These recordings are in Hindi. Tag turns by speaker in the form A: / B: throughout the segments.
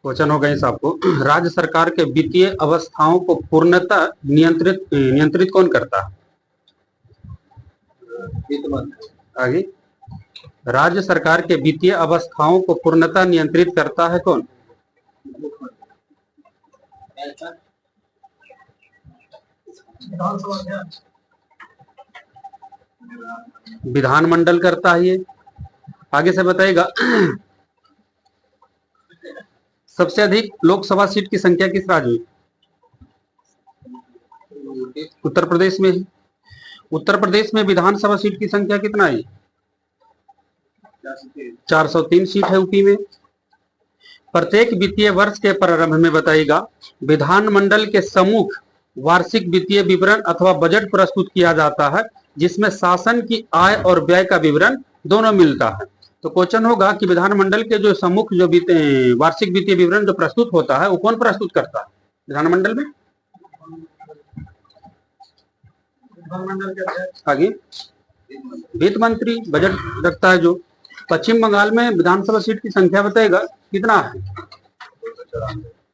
A: क्वेश्चन होगा इस आपको, राज्य सरकार के वित्तीय अवस्थाओं को पूर्णतः नियंत्रित कौन करता है? आगे, राज्य सरकार के वित्तीय अवस्थाओं को पूर्णतः नियंत्रित करता है कौन? विधानमंडल करता है ये। आगे से बताइएगा, सबसे अधिक लोकसभा सीट की संख्या किस राज्य में? उत्तर प्रदेश में है। उत्तर प्रदेश में विधानसभा सीट की संख्या कितना है? 403 सीट है यूपी में। प्रत्येक वित्तीय वर्ष के प्रारंभ में बताइएगा, विधानमंडल के सम्मुख वार्षिक वित्तीय विवरण अथवा बजट प्रस्तुत किया जाता है, जिसमें शासन की आय और व्यय का विवरण दोनों मिलता है। तो क्वेश्चन होगा कि विधानमंडल के जो सम्मुख जो वार्षिक वित्तीय विवरण जो प्रस्तुत होता है वो कौन प्रस्तुत करता है विधानमंडल में? आगे, वित्त मंत्री बजट रखता है जो। पश्चिम बंगाल में विधानसभा सीट की संख्या बताएगा कितना है?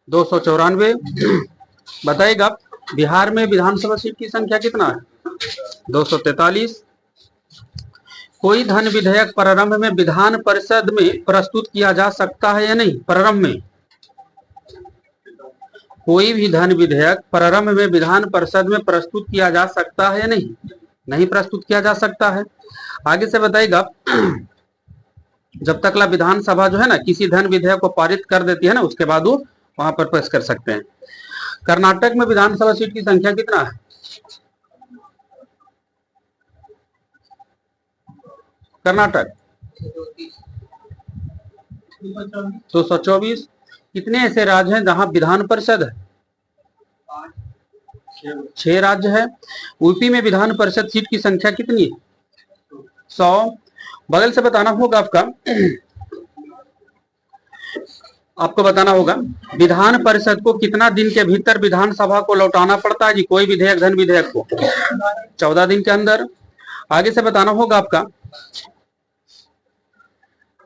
A: 294। बताएगा बिहार में विधानसभा सीट की संख्या कितना है? 243। कोई धन विधेयक प्रारंभ में विधान परिषद में प्रस्तुत किया जा सकता है या नहीं? प्रारंभ में कोई भी धन विधेयक प्रारंभ में विधान परिषद में प्रस्तुत किया जा सकता है या नहीं? नहीं प्रस्तुत किया जा सकता है। आगे से बताइएगा, जब तक विधानसभा जो है ना किसी धन विधेयक को पारित कर देती है ना, उसके बाद वो वहां पर पेश कर सकते हैं। कर्नाटक में विधानसभा सीट की संख्या कितना है? कर्नाटक 224। कितने ऐसे राज्य हैं जहां विधान परिषद है? 6 राज्य है। यूपी में विधान परिषद सीट की संख्या कितनी है? 100। बगल से बताना होगा आपको बताना होगा विधान परिषद को कितना दिन के भीतर विधानसभा को लौटाना पड़ता है जी, कोई विधेयक धन विधेयक को? 14 दिन के अंदर। आगे से बताना होगा आपका,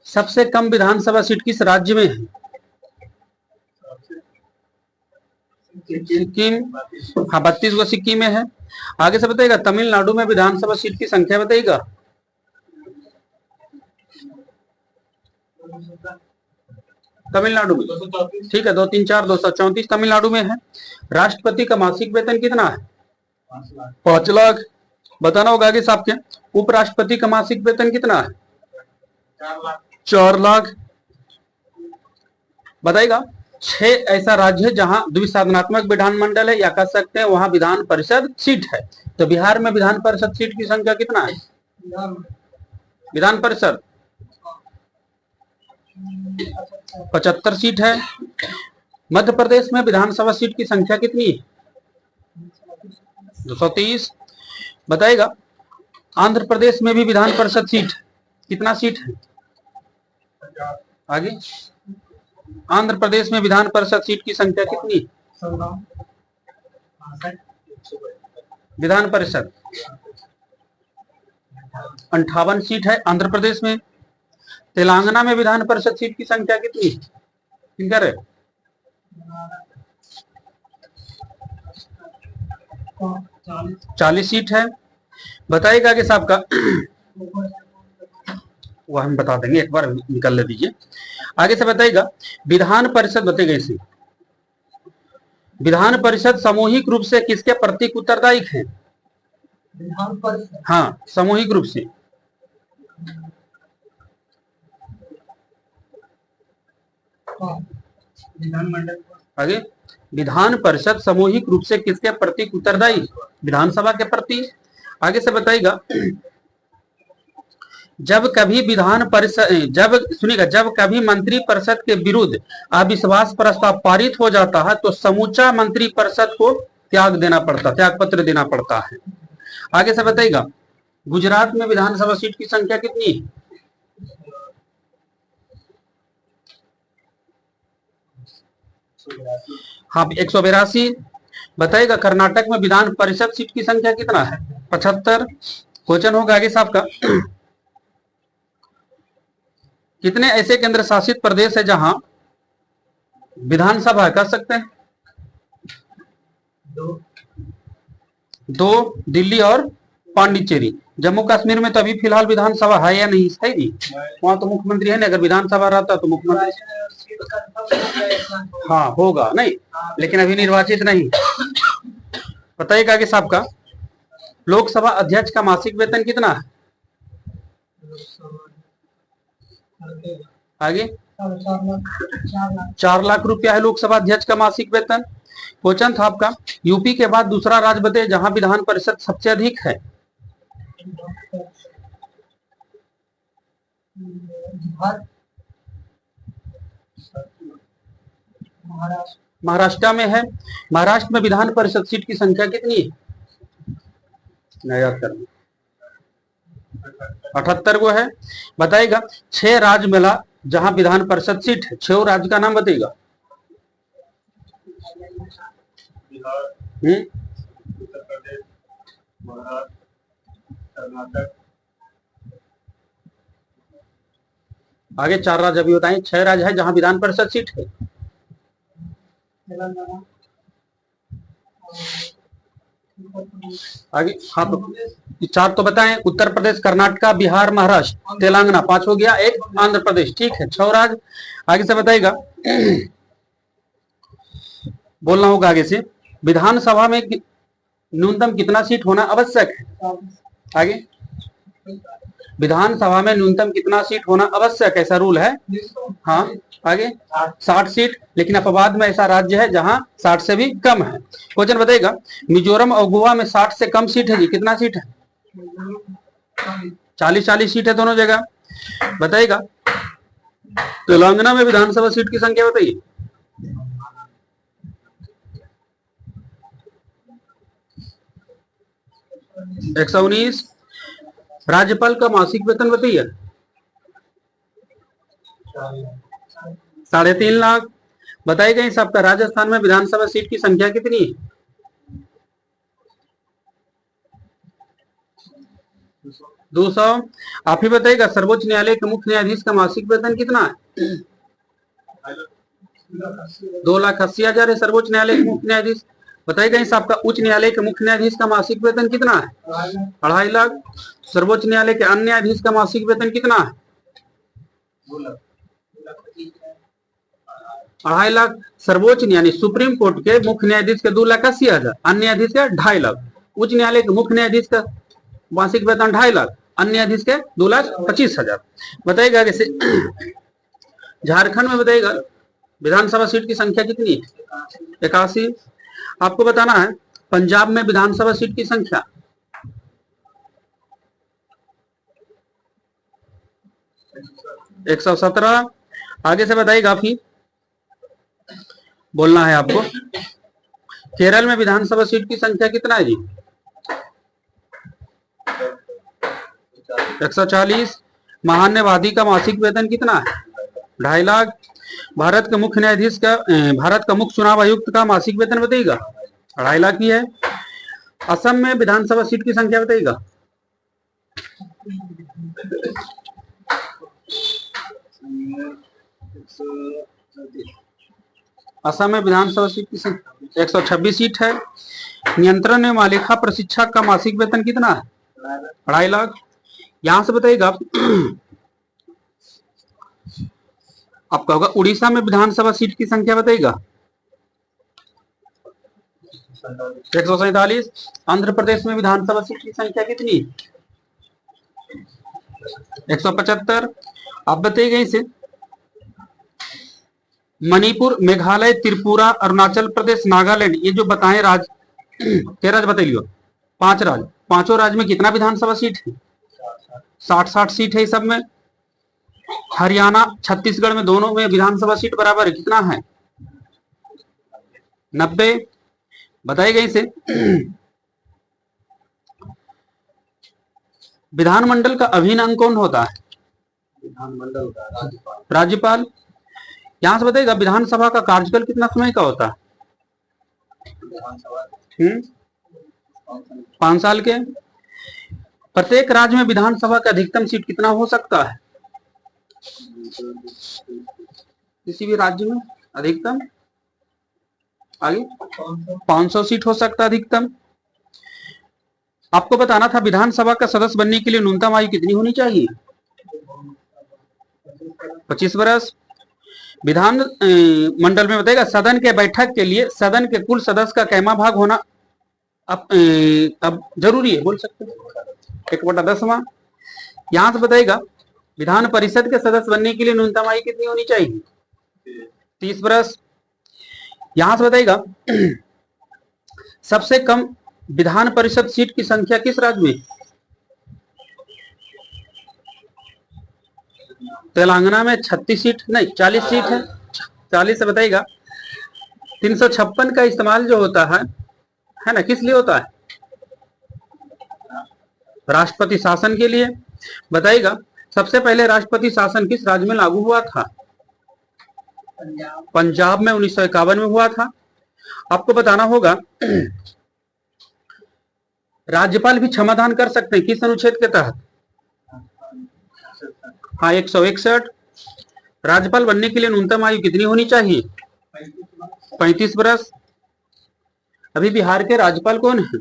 A: सबसे कम विधानसभा सीट किस राज्य में है? सिक्किम। हाँ, 32 गो सिक्किम में है। आगे से बताइएगा, तमिलनाडु में विधानसभा सीट की संख्या बताइएगा। तमिलनाडु में ठीक है, 2 3 4 234 तमिलनाडु में है। राष्ट्रपति का मासिक वेतन कितना है? 5 लाख। बताना होगा आगे साहब के, उपराष्ट्रपति का मासिक वेतन कितना है? 4 लाख। बताइएगा, 6 ऐसा राज्य है जहां द्विसदनात्मक विधानमंडल है, या कह सकते हैं वहां विधान परिषद सीट है। तो बिहार में विधान परिषद सीट की संख्या कितना है? विधान परिषद 75 सीट है। मध्य प्रदेश में विधानसभा सीट की संख्या कितनी है? 230। बताइएगा, आंध्र प्रदेश में भी विधान परिषद सीट कितना सीट है? आगे, आंध्र प्रदेश में विधान परिषद सीट की संख्या कितनी? विधान परिषद 58 सीट है आंध्र प्रदेश में। तेलंगाना में विधान परिषद सीट की संख्या कितनी? किनकर है? 40 सीट है। बताइएगा आगे साहब का, वो हम बता देंगे, एक बार निकल ले दीजिए। आगे से बताइएगा, विधान परिषद बताइएगा इसे, विधान परिषद सामूहिक रूप से किसके प्रतीक उत्तरदायी है? हाँ, सामूहिक रूप से। आगे, विधान परिषद सामूहिक रूप से किसके प्रतीक उत्तरदायी? विधानसभा के प्रति। आगे से बताइएगा, जब कभी विधान परिषद जब कभी मंत्री परिषद के विरुद्ध अविश्वास प्रस्ताव पारित हो जाता है तो समूचा मंत्री परिषद को त्याग पत्र देना पड़ता है। आगे से बताइएगा, गुजरात में विधानसभा सीट की संख्या कितनी है? हाँ, 182। बताइएगा, कर्नाटक में विधान परिषद सीट की संख्या कितना है? 75। क्वेश्चन होगा आगे साहब का, कितने ऐसे केंद्र शासित प्रदेश है जहां विधानसभा कर सकते हैं दो, दिल्ली और पांडिचेरी। जम्मू कश्मीर में तो अभी फिलहाल विधानसभा है या नहीं, है जी, वहां तो मुख्यमंत्री है ना, अगर विधानसभा रहता तो मुख्यमंत्री, हाँ होगा नहीं, लेकिन अभी निर्वाचित नहीं। बताइएगा आगे साहब का, लोकसभा अध्यक्ष का मासिक वेतन कितना है? आगे 4 लाख रुपया है लोकसभा अध्यक्ष का मासिक वेतन। क्वेश्चन था आपका, यूपी के बाद दूसरा राज्य बताइए जहां विधान परिषद सबसे अधिक है। महाराष्ट्र में है। महाराष्ट्र में विधान परिषद सीट की संख्या कितनी है? याद करना, 78 को है। बताइएगा 6 राज्य मिला जहां विधान परिषद सीट है, 6 राज्य का नाम बताइएगा। उत्तर प्रदेश, महाराष्ट्र, कर्नाटक, आगे 4 राज्य अभी बताएं, 6 राज्य है जहां विधान परिषद सीट है। आगे हाँ तो 4 तो बताएं, उत्तर प्रदेश, कर्नाटक, बिहार, महाराष्ट्र, तेलंगाना, 5 हो गया, 1 आंध्र प्रदेश, ठीक है 6 राज्य। आगे से बताइएगा, बोलना होगा आगे से, विधानसभा में न्यूनतम कितना सीट होना आवश्यक है? आगे विधानसभा में न्यूनतम कितना सीट होना आवश्यक, ऐसा रूल है। हाँ आगे 60 सीट, लेकिन अपवाद में ऐसा राज्य है जहां 60 से भी कम है। क्वेश्चन बताइएगा, मिजोरम और गोवा में 60 से कम सीट है जी, कितना सीट है? 40 सीट है दोनों जगह। बताइएगा तेलंगाना में विधानसभा सीट की संख्या बताइए। 119। राज्यपाल का मासिक वेतन बताइए। 3.5 लाख। बताइएगा इस आपका राजस्थान में विधानसभा सीट की संख्या कितनी है? 200। आप ही बताइएगा सर्वोच्च न्यायालय के मुख्य न्यायाधीश का मासिक वेतन कितना है? 2,80,000 है सर्वोच्च न्यायालय के मुख्य न्यायाधीश। बताइएगा इस आपका उच्च न्यायालय के मुख्य न्यायाधीश का मासिक वेतन कितना है? 2.5 लाख। सर्वोच्च न्यायालय के अन्य न्यायाधीश का मासिक वेतन कितना है? 2.5 लाख। सर्वोच्च यानी सुप्रीम कोर्ट के मुख्य न्यायाधीश के 2,80,000, अन्य न्यायाधीश का 2.5 लाख। उच्च न्यायालय के मुख्य न्यायाधीश का मासिक वेतन 2.5 लाख, अन्य न्यायाधीश के 2,25,000। बताइएगा जैसे झारखंड में बताइएगा विधानसभा सीट की संख्या कितनी है? 81। आपको बताना है पंजाब में विधानसभा सीट की संख्या। 117। आगे से बताइएगा फिर, बोलना है आपको, केरल में विधानसभा सीट की संख्या कितना है जी? 140। महान्यायवादी का मासिक वेतन कितना है? 2.5 लाख। भारत के मुख्य न्यायाधीश का, भारत का मुख्य चुनाव आयुक्त का मासिक वेतन बताइएगा। 2.5 लाख ही है। असम में विधानसभा सीट की संख्या बताइएगा। असम में विधानसभा सीट की संख्या 126 सीट है। नियंत्रण एवं आलेखा प्रशिक्षक का मासिक वेतन कितना है? 2.5 लाख। यहां से बताइएगा आपका होगा उड़ीसा में विधानसभा सीट की संख्या बताइएगा। 147। आंध्र प्रदेश में विधानसभा सीट की संख्या कितनी? 175। आप बताइएगा इसे, मणिपुर, मेघालय, त्रिपुरा, अरुणाचल प्रदेश, नागालैंड, ये जो बताए राज्य 13 राज्य बताइए, 5 राज्य, 5 राज्य में कितना विधानसभा सीट है? 60 सीट है सब में। हरियाणा, छत्तीसगढ़ में दोनों में विधानसभा सीट बराबर है, कितना है? 90। बताइएगा इसे, विधानमंडल का अभिन्न अंग कौन होता है? विधानमंडल का राज्यपाल। यहां से बताइएगा विधानसभा का कार्यकाल कितना समय का होता है? 5 साल के। प्रत्येक राज्य में विधानसभा का अधिकतम सीट कितना हो सकता है किसी भी राज्य में? अधिकतम आगे 500 सीट हो सकता है अधिकतम। आपको बताना था विधानसभा का सदस्य बनने के लिए न्यूनतम आयु कितनी होनी चाहिए? 25 वर्ष। विधान मंडल में बताएगा सदन के बैठक के लिए सदन के कुल सदस्य का कैमा भाग होना अब जरूरी है, बोल सकते हैं 1/10वां। यहां से बताएगा विधान परिषद के सदस्य बनने के लिए न्यूनतम आयु कितनी होनी चाहिए? 30 वर्ष। यहां से बताएगा सबसे कम विधान परिषद सीट की संख्या किस राज्य में? तेलंगाना में 36 सीट नहीं 40 सीट है। 40 से बताइएगा 356 का इस्तेमाल जो होता है ना, किस लिए होता है? राष्ट्रपति शासन के लिए। बताइएगा सबसे पहले राष्ट्रपति शासन किस राज्य में लागू हुआ था? पंजाब में 1951 में हुआ था। आपको बताना होगा राज्यपाल भी क्षमादान कर सकते हैं किस अनुच्छेद के तहत? हाँ 161। राज्यपाल बनने के लिए न्यूनतम आयु कितनी होनी चाहिए? 35 वर्ष। अभी बिहार के राज्यपाल कौन है?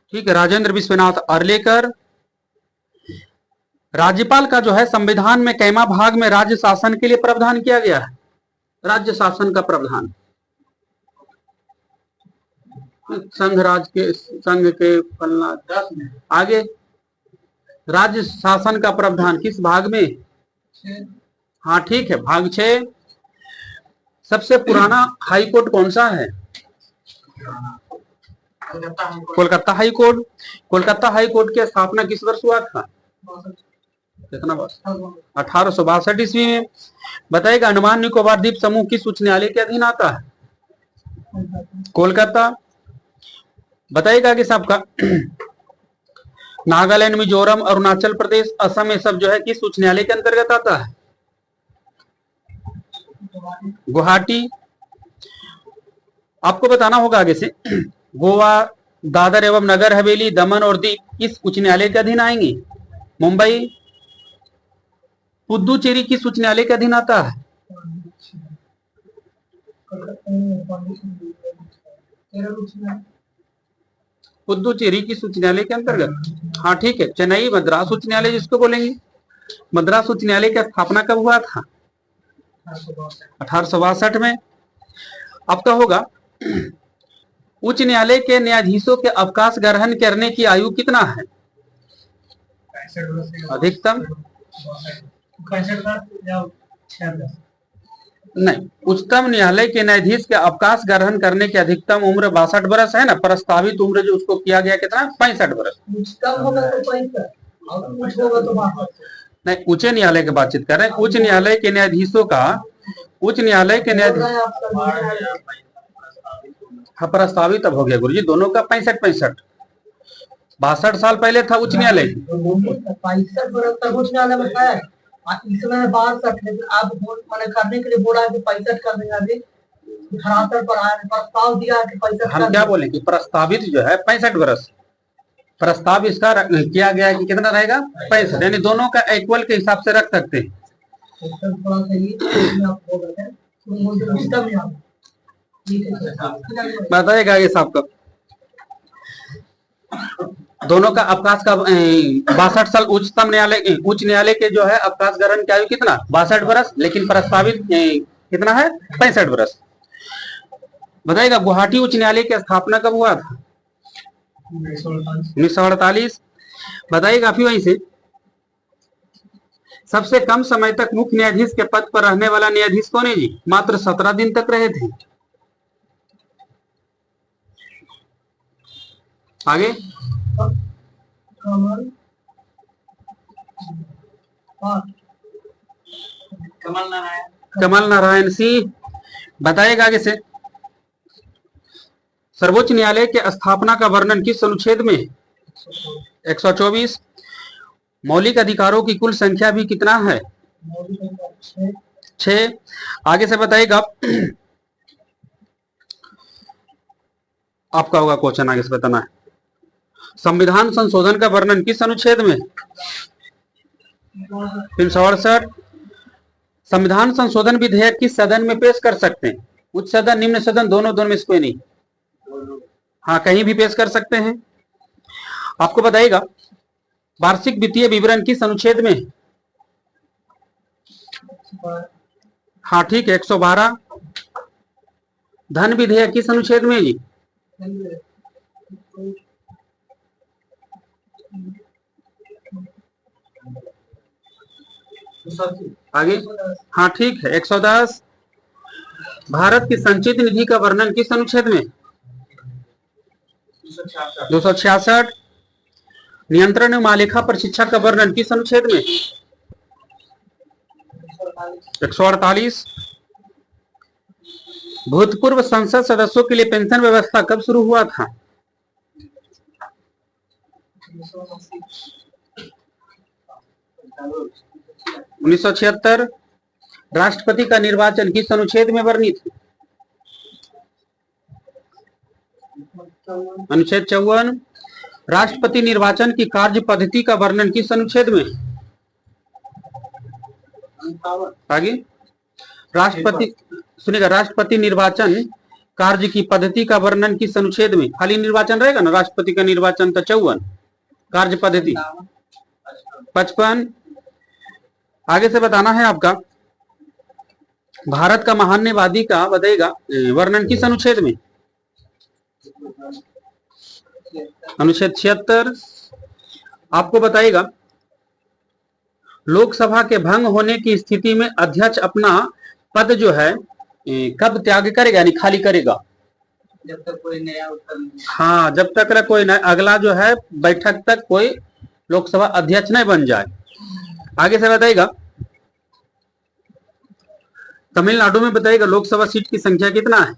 A: ठीक है, राजेंद्र विश्वनाथ आर्लेकर। राज्यपाल का जो है संविधान में कैमा भाग में राज्य शासन के लिए प्रावधान किया गया है? राज्य शासन का प्रावधान संघ के फलना आगे राज्य शासन का प्रावधान किस भाग में? हाँ ठीक है, भाग 6। सबसे पुराना हाई कोर्ट कौन सा है? Kolkata high court. Kolkata high court की स्थापना किस वर्ष हुआ था? कितना वर्ष? 1862 ईस्वी में। बताइएगा अंडमान निकोबार द्वीप समूह किस उच्च न्यायालय के अधीन आता है? कोलकाता। बताइएगा कि सबका नागालैंड, मिजोरम, अरुणाचल प्रदेश, असम, ये सब जो है किस उच्च न्यायालय के अंतर्गत आता है? गुवाहाटी। आपको बताना होगा आगे से गोवा, दादर एवं नगर हवेली, दमन और दीव किस उच्च न्यायालय के अधीन आएंगे? मुंबई। पुदुचेरी किस उच्च न्यायालय के अधीन आता है? पुदुचेरी किस उच्च न्यायालय के अंतर्गत? हाँ ठीक है, चेन्नई मद्रास उच्च न्यायालय जिसको बोलेंगे। मद्रास उच्च न्यायालय की स्थापना कब हुआ था? 1862 में। आपका होगा उच्च न्यायालय के न्यायाधीशों के अवकाश ग्रहण करने की आयु कितना है? अधिकतम नहीं, उच्चतम न्यायालय के न्यायाधीश के अवकाश ग्रहण करने की अधिकतम उम्र 62 वर्ष है ना। प्रस्तावित उम्र जो उसको किया गया कितना? 65 वर्ष। नहीं, उच्च न्यायालय की बातचीत कर रहे हैं। उच्च न्यायालय के न्यायाधीशों का हाँ प्रस्तावित अब हो गया गुरुजी, दोनों का 65। 62 साल पहले था उच्च न्यायालय।
B: 65 वर्ष तक उच्च न्यायालय में है। इसमें 62 लेकिन आप मैंने करने के लिए बोला कि 65 कर देंगे। अभी धरातल पर आया प्रस्ताव दिया कि 65।
A: हम क्या बोले कि प्रस्तावित जो है 65 वर्ष, प्रस्ताव इसका किया गया है कि कितना रहेगा? 65, यानी दोनों का इक्वल के हिसाब से रख सकते हैं। बताइएगा ये साहब का दोनों का अवकाश का 62 साल। उच्चतम न्यायालय उच्च न्यायालय के जो है अवकाश ग्रहण की आयु कितना? 62 वर्ष, लेकिन प्रस्तावित कितना है? 65 वर्ष। बताइएगा गुवाहाटी उच्च न्यायालय की स्थापना कब हुआ था? 1948। बताइएगा फिर वहीं से सबसे कम समय तक मुख्य न्यायाधीश के पद पर रहने वाला न्यायाधीश कौन है जी? मात्र 17 दिन तक रहे थे। आगे कमल नारायण सिंह। बताइएगा आगे से सर्वोच्च न्यायालय के स्थापना का वर्णन किस अनुच्छेद में? 124। मौलिक अधिकारों की कुल संख्या भी कितना है? 6। आगे से बताइएगा आपका होगा क्वेश्चन, आगे से बताना है संविधान संशोधन का वर्णन किस अनुच्छेद में? 368। संविधान संशोधन विधेयक किस सदन में पेश कर सकते हैं? उच्च सदन, निम्न सदन, दोनों दोनों में से कोई नहीं? हाँ, कहीं भी पेश कर सकते हैं। आपको बताइएगा वार्षिक वित्तीय विवरण किस अनुच्छेद में? हाँ ठीक है, 112। धन विधेयक किस अनुच्छेद में जी? आगे, हाँ ठीक है, 110। भारत की संचित निधि का वर्णन किस अनुच्छेद में? 266। नियंत्रण एवं आलेखा पर शिक्षा का वर्णन किस अनुच्छेद में? 148। भूतपूर्व संसद सदस्यों के लिए पेंशन व्यवस्था कब शुरू हुआ था? 1976। राष्ट्रपति का निर्वाचन किस अनुच्छेद में वर्णित है? अनुच्छेद 54। राष्ट्रपति निर्वाचन की कार्य पद्धति का वर्णन किस अनुच्छेद में? आगे, राष्ट्रपति सुनिएगा, राष्ट्रपति निर्वाचन कार्य की पद्धति का वर्णन किस अनुच्छेद में? खाली निर्वाचन रहेगा ना, राष्ट्रपति का निर्वाचन तो 54, कार्य पद्धति 55। आगे से बताना है आपका, भारत का महान्यवादी का बताएगा वर्णन किस अनुच्छेद में? अनुच्छेद 76। आपको बताएगा लोकसभा के भंग होने की स्थिति में अध्यक्ष अपना पद जो है कब त्याग करेगा, यानी खाली करेगा?
B: जब तक कोई नया उत्तर,
A: हाँ, जब तक कोई अगला जो है बैठक तक कोई लोकसभा अध्यक्ष नहीं बन जाए। आगे से बताइएगा, तमिलनाडु में बताइएगा लोकसभा सीट की संख्या कितना है?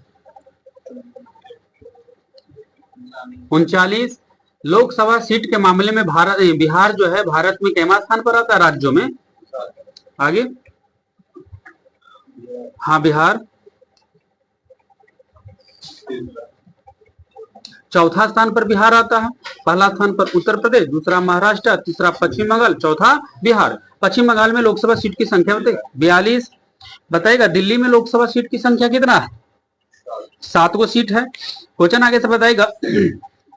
A: 39। लोकसभा सीट के मामले में बिहार जो है भारत में कितने स्थान पर आता है राज्यों में? आगे, हाँ बिहार चौथा स्थान पर बिहार आता है। पहला स्थान पर उत्तर प्रदेश, दूसरा महाराष्ट्र, तीसरा पश्चिम बंगाल, चौथा बिहार। पश्चिम बंगाल में लोकसभा सीट की संख्या बताइए 42। बताइएगा दिल्ली में लोकसभा सीट की संख्या कितना है? 7 गो सीट है। क्वेश्चन आगे से बताइएगा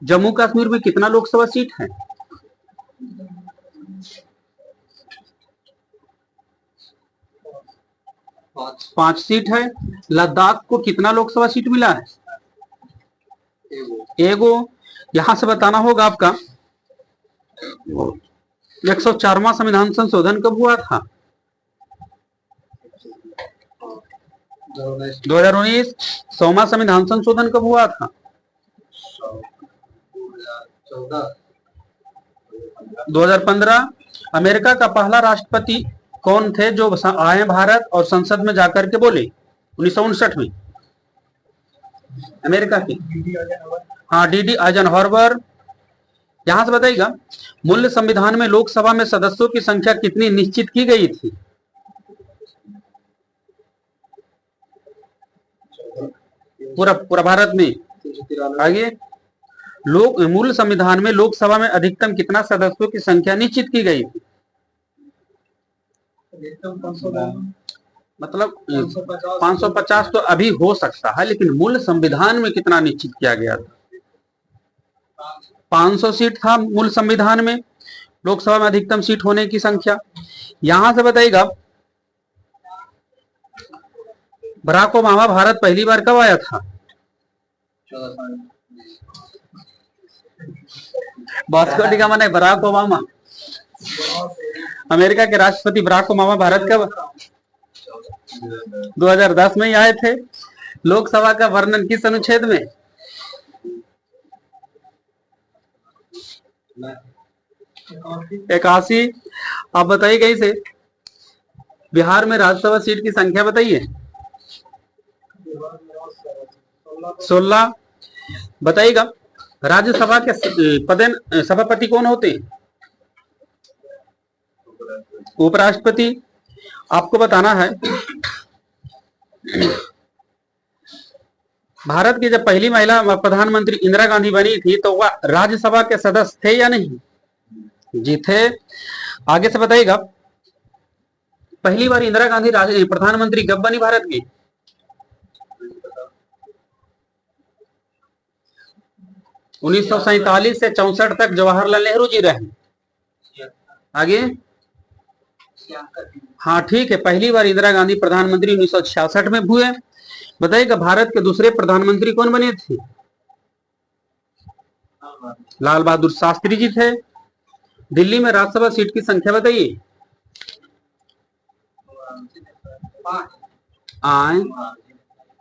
A: जम्मू कश्मीर में कितना लोकसभा सीट है? 5 सीट है। लद्दाख को कितना लोकसभा सीट मिला है? एगो। यहां से बताना होगा आपका 104वां संविधान संशोधन कब हुआ था? 2019। 100वां संविधान संशोधन कब हुआ था? 2015। अमेरिका का पहला राष्ट्रपति कौन थे जो आए भारत और संसद में जाकर के बोले? 1959 में। अमेरिका की, हाँ, डीडी आइजनहॉवर। यहां से बताइएगा मूल संविधान में लोकसभा में सदस्यों की संख्या कितनी निश्चित की गई थी? पूरा भारत में। आगे, मूल संविधान में लोकसभा में अधिकतम कितना सदस्यों की संख्या निश्चित की गई थी? मतलब 550 तो अभी हो सकता है, लेकिन मूल संविधान में कितना निश्चित किया गया था? 500 सीट था मूल संविधान में लोकसभा में अधिकतम सीट होने की संख्या। यहां से बताइएगा बराक ओबामा भारत पहली बार कब आया था? वास्को डी गामा नहीं, बराक ओबामा। अमेरिका के राष्ट्रपति बराक ओबामा भारत कब? 2010 में ही आए थे। लोकसभा का वर्णन किस अनुच्छेद में? 81। आप बताइए कैसे? बिहार में राज्यसभा सीट की संख्या बताइए। 16। बताइएगा राज्यसभा के सभापति कौन होते हैं? उपराष्ट्रपति। आपको बताना है भारत की जब पहली महिला प्रधानमंत्री इंदिरा गांधी बनी थी तो वह राज्यसभा के सदस्य थे या नहीं? जी थे। आगे से बताइएगा पहली बार इंदिरा गांधी प्रधानमंत्री कब बनी भारत की? 1947 से 64 तक जवाहरलाल नेहरू जी रहे। आगे, हाँ ठीक है, पहली बार इंदिरा गांधी प्रधानमंत्री 1966 में हुए। बताइएगा भारत के दूसरे प्रधानमंत्री कौन बने थे? लाल बहादुर शास्त्री जी थे। दिल्ली में राज्यसभा सीट की संख्या बताइए।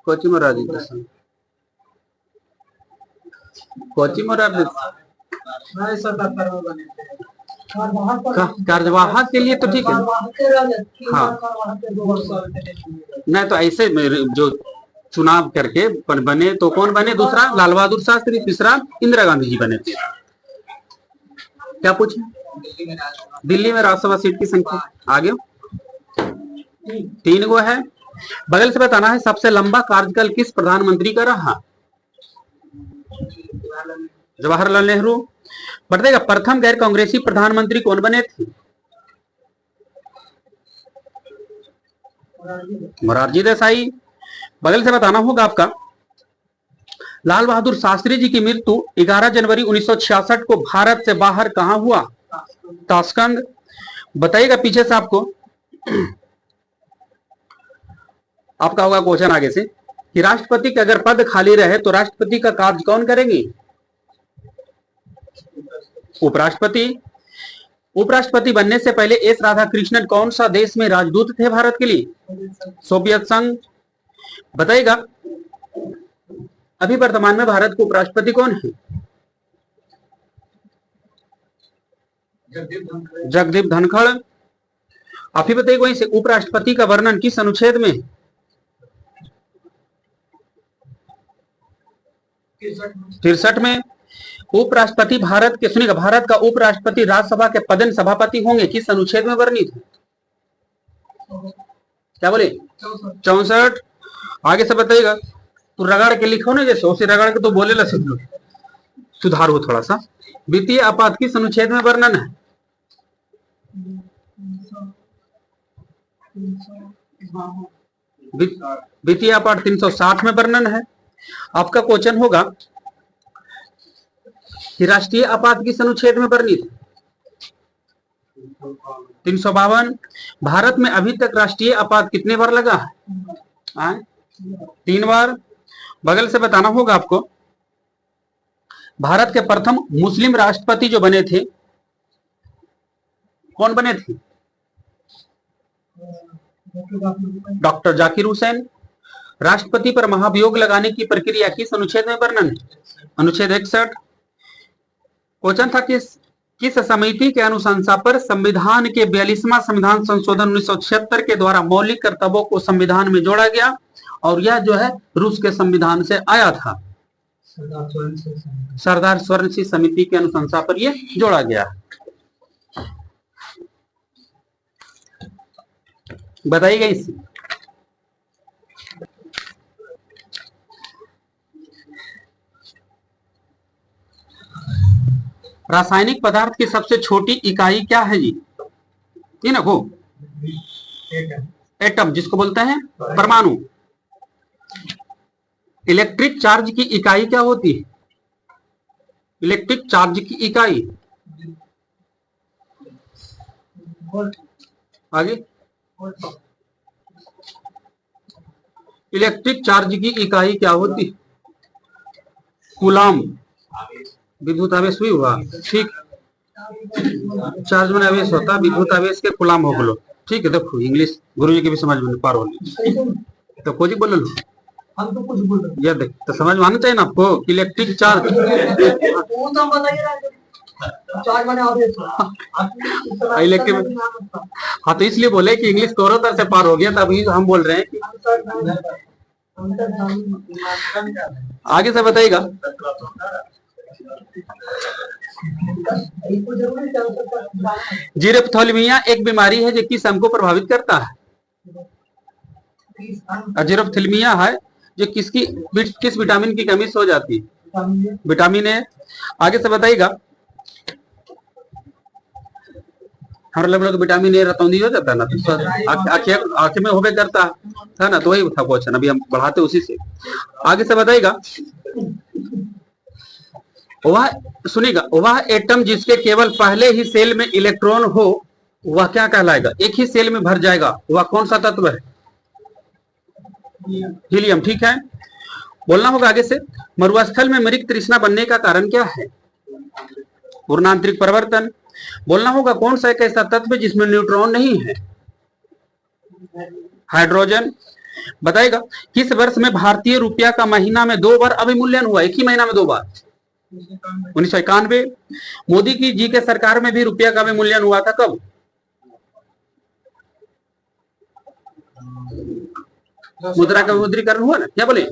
A: कोची मोरारजी देसाई, कोची मोरारजी कार्यवाहक के लिए तो ठीक है। हाँ, नहीं तो ऐसे जो चुनाव करके बने तो कौन बने? दूसरा लाल बहादुर शास्त्री, तीसरा इंदिरा गांधी जी बने थे। क्या पूछे? दिल्ली में राज्यसभा सीट की संख्या आगे 3 गो है। बगल से बताना है सबसे लंबा कार्यकाल किस प्रधानमंत्री का रहा? जवाहरलाल नेहरू। बताइएगा प्रथम गैर कांग्रेसी प्रधानमंत्री कौन बने थे? मोरारजी देसाई। बगल से बताना होगा आपका लाल बहादुर शास्त्री जी की मृत्यु 11 जनवरी 1966 को भारत से बाहर कहां हुआ? ताशकंद। बताइएगा पीछे से आपको आपका होगा क्वेश्चन आगे से कि राष्ट्रपति का अगर पद खाली रहे तो राष्ट्रपति का कार्य कौन करेंगे? उपराष्ट्रपति। उपराष्ट्रपति बनने से पहले एस राधाकृष्णन कौन सा देश में राजदूत थे भारत के लिए? सोवियत संघ। बताइएगा अभी वर्तमान में भारत के उपराष्ट्रपति कौन है? जगदीप धनखड़। अभी बताइए वहीं से उपराष्ट्रपति का वर्णन किस अनुच्छेद में? 63 में। उपराष्ट्रपति भारत के, सुनिएगा, भारत का उपराष्ट्रपति राज्यसभा के पदेन सभापति होंगे, किस अनुच्छेद में वर्णित है? क्या बोले? 64। आगे से बताइएगा, तो रगड़ के लिखो ना, जैसे उसे रगड़ के तो बोले ला सब लोग, सुधार हो थोड़ा सा। वित्तीय आपात किस अनुच्छेद में वर्णन है? वित्तीय आपात 360 में वर्णन है। आपका क्वेश्चन होगा कि राष्ट्रीय आपात किस अनुच्छेद में वर्णित? 352। भारत में अभी तक राष्ट्रीय आपात कितने बार लगा है? 3 बार। बगल से बताना होगा आपको भारत के प्रथम मुस्लिम राष्ट्रपति जो बने थे कौन बने थे? डॉक्टर जाकिर हुसैन। राष्ट्रपति पर महाभियोग लगाने की प्रक्रिया किस अनुच्छेद में वर्णन है? अनुच्छेद 61। क्वेश्चन था किस समिति के अनुशंसा पर संविधान के 42वां संविधान संशोधन 1976 के द्वारा मौलिक कर्तव्यों को संविधान में जोड़ा गया, और यह जो है रूस के संविधान से आया था? सरदार स्वर्ण सिंह समिति के अनुशंसा पर यह जोड़ा गया। बताइएगा इसे। रासायनिक पदार्थ की सबसे छोटी इकाई क्या है जी? ये ना हो, एटम जिसको बोलते हैं परमाणु। इलेक्ट्रिक चार्ज की इकाई क्या होती है? इलेक्ट्रिक चार्ज की इकाई आगे, इलेक्ट्रिक चार्ज की इकाई क्या होती है? कूलाम। विद्युत आवेश भी हुआ, ठीक। चार्ज में आवेश होता, विद्युत आवेश के कूलाम हो गलो, ठीक है। देखो इंग्लिश गुरुजी के भी समझ में पार होली तो कोई बोल लो,
B: हम तो कुछ बोल रहे
A: ये देख तो समझ में आना चाहिए ना आपको कि इलेक्ट्रिक चार्ज
B: चार्ज माने आवेश।
A: इलेक्ट्रिक, हाँ तो इसलिए बोले कि इंग्लिश दोनों तरह से पार हो गया, तभी हम बोल रहे हैं कि आगे से बताइएगा। जीरोप्थोल्मिया एक बीमारी है जो किस अंग को प्रभावित करता है? जीरोप्थोल्मिया है जो किस विटामिन की कमी से हो जाती है? Vitamin A. आगे से बताइएगा हमारे लोग विटामिन ए रतौंदी हो जाता है ना, तो आंखें में होबे करता है ना, तो वही था क्वेश्चन, अभी हम बढ़ाते उसी से। आगे से बताइएगा, वह सुनिएगा, वह एटम जिसके केवल पहले ही सेल में इलेक्ट्रॉन हो वह क्या कहलाएगा? एक ही सेल में भर जाएगा, वह कौन सा तत्व है? हीलियम। ठीक है, बोलना होगा आगे से, मरुस्थल में मृग तृष्णा बनने का कारण क्या है? पूर्णांतरिक परिवर्तन। बोलना होगा कौन सा एक ऐसा तत्व जिसमें न्यूट्रॉन नहीं है? हाइड्रोजन। बताएगा, किस वर्ष में भारतीय रुपया का महीना में 2 बार अवमूल्यन हुआ? एक ही महीना में 2 बार। 1991। मोदी की जी के सरकार में भी रुपया का अवमूल्यन हुआ था, कब? मुद्रा का विमुद्रीकरण हुआ ना, क्या बोले?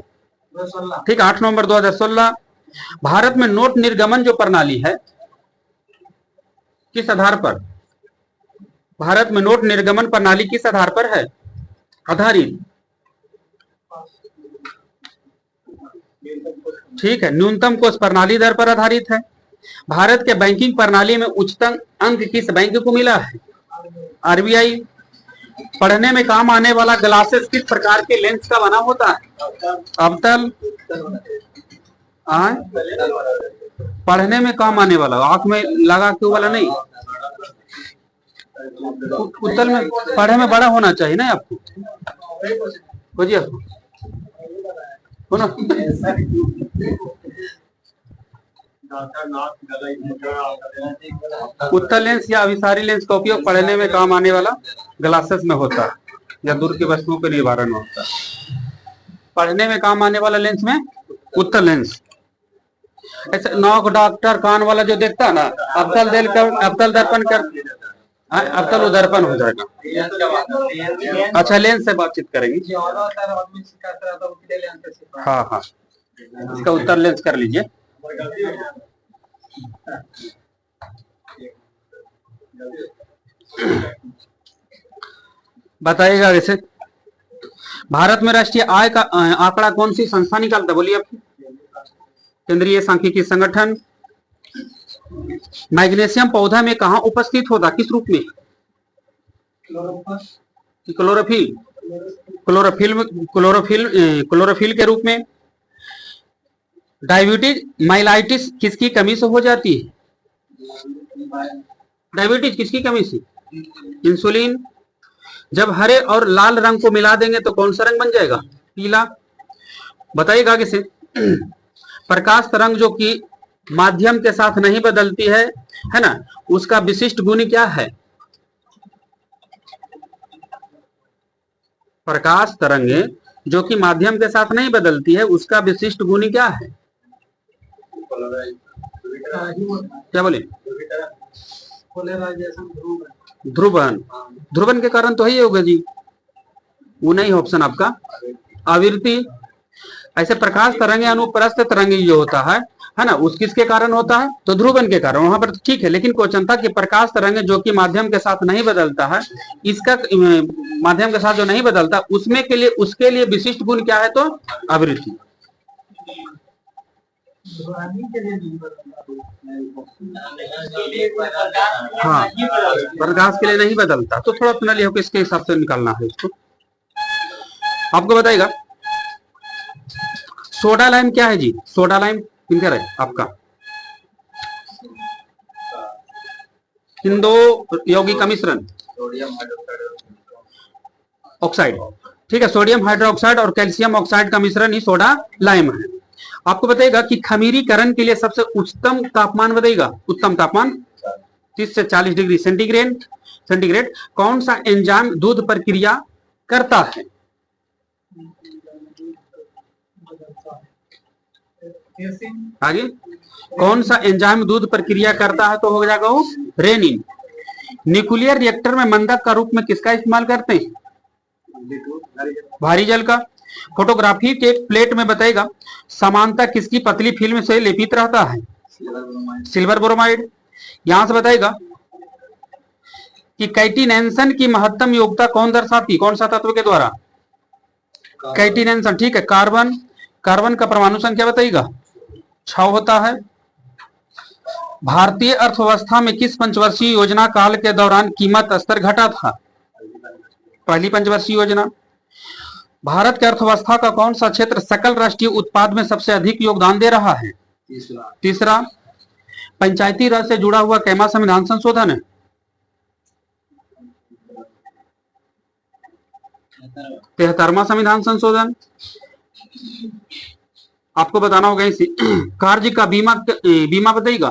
A: ठीक, 8 नवंबर 2016। भारत में नोट निर्गमन जो प्रणाली है किस आधार पर? भारत में नोट निर्गमन प्रणाली किस आधार पर है आधारित? ठीक है, न्यूनतम कोष प्रणाली दर पर आधारित है। भारत के बैंकिंग प्रणाली में उच्चतम अंक किस बैंक को मिला है? आरबीआई। पढ़ने में काम आने वाला ग्लासेस किस प्रकार के लेंस का बना होता है? अवतल। पढ़ने में काम आने वाला, आंख में लगा के वाला नहीं, उत्तल में पढ़े में बड़ा होना चाहिए ना आपको, खोजिए आपको ना। उत्तल लेंस या अभिसारी लेंस का उपयोग पढ़ने में काम आने वाला ग्लासेस में होता है, या दूर की वस्तुओं के निवारण में होता है। पढ़ने में काम आने वाला लेंस में उत्तल लेंस। ऐसे नौक डॉक्टर कान वाला जो देखता है ना, अवतल दर्पण कर, अवतल उदर्पण हो जाएगा। अच्छा, लेंस से बातचीत करेंगे। हाँ हाँ, इसका उत्तर लेंस कर लीजिए। बताइएगा वैसे, भारत में राष्ट्रीय आय का आंकड़ा कौन सी संस्था निकालता? बोलिए आप। केंद्रीय सांख्यिकी संगठन। मैग्नीशियम पौधा में कहां उपस्थित होता, किस रूप में? क्लोरोफिल। क्लोरोफिल के रूप में। डायबिटीज माइलाइटिस किसकी कमी से हो जाती है? डायबिटीज किसकी कमी से? इंसुलिन। जब हरे और लाल रंग को मिला देंगे तो कौन सा रंग बन जाएगा? पीला। बताइएगा आगे से, प्रकाश तरंग जो कि माध्यम के साथ नहीं बदलती है ना, उसका विशिष्ट गुण क्या है? प्रकाश तरंगे जो कि माध्यम के साथ नहीं बदलती है, उसका विशिष्ट गुण क्या है? क्या बोले? ध्रुवन। ध्रुवन के कारण तो है ही होगा जी, वो नहीं ऑप्शन आपका। आवृत्ति। ऐसे प्रकाश तरंगे अनुप्रस्थ तरंगे जो होता है ना, उस किसके कारण होता है? तो ध्रुवन के कारण। वहां पर ठीक है, लेकिन क्वेश्चन था कि प्रकाश तरंगे जो कि माध्यम के साथ नहीं बदलता है, इसका माध्यम के साथ जो नहीं बदलता उसमें के लिए, उसके लिए विशिष्ट गुण क्या है? तो आवृत्ति। हाँ, प्रकाश के लिए नहीं बदलता, तो थोड़ा अपना लिया इसके हिसाब से निकालना है इसको। आपको बताएगा सोडा लाइम क्या है जी? सोडा लाइम किनकर है आपका? हिंदो यौगिक मिश्रण, ऑक्साइड। ठीक है, सोडियम हाइड्रोक्साइड और कैल्शियम ऑक्साइड का मिश्रण ही सोडा लाइम है। आपको बताएगा कि खमीरीकरण के लिए सबसे उच्चतम तापमान बताइएगा, उत्तम तापमान 30 से 40 डिग्री सेंटीग्रेड। कौन सा एंजाइम दूध पर क्रिया करता है? आगे, कौन सा एंजाइम दूध पर क्रिया करता है? तो हो जाएगा वो रेनिन। न्यूक्लियर रिएक्टर में मंदक का रूप में किसका इस्तेमाल करते हैं? भारी जल का। फोटोग्राफी के प्लेट में बताएगा समानता किसकी पतली फिल्म से लेपित रहता है? Silver bromide. यहां से बताएगा कि कैटिनेंसन की महत्तम योग्यता कौन दर्शाती, कौन सा तत्व के द्वारा? कैटिनेंसन। ठीक है, कार्बन। कार्बन का परमाणु संख्या बताइएगा 6 होता है। भारतीय अर्थव्यवस्था में किस पंचवर्षीय योजना काल के दौरान कीमत स्तर घटा था? पहली पंचवर्षीय योजना। भारत की अर्थव्यवस्था का कौन सा क्षेत्र सकल राष्ट्रीय उत्पाद में सबसे अधिक योगदान दे रहा है? तीसरा। पंचायती राज से जुड़ा हुआ कैमा संविधान संशोधन है? 73वां संविधान संशोधन। आपको बताना होगा इसी कार्य का बीमा बताइएगा।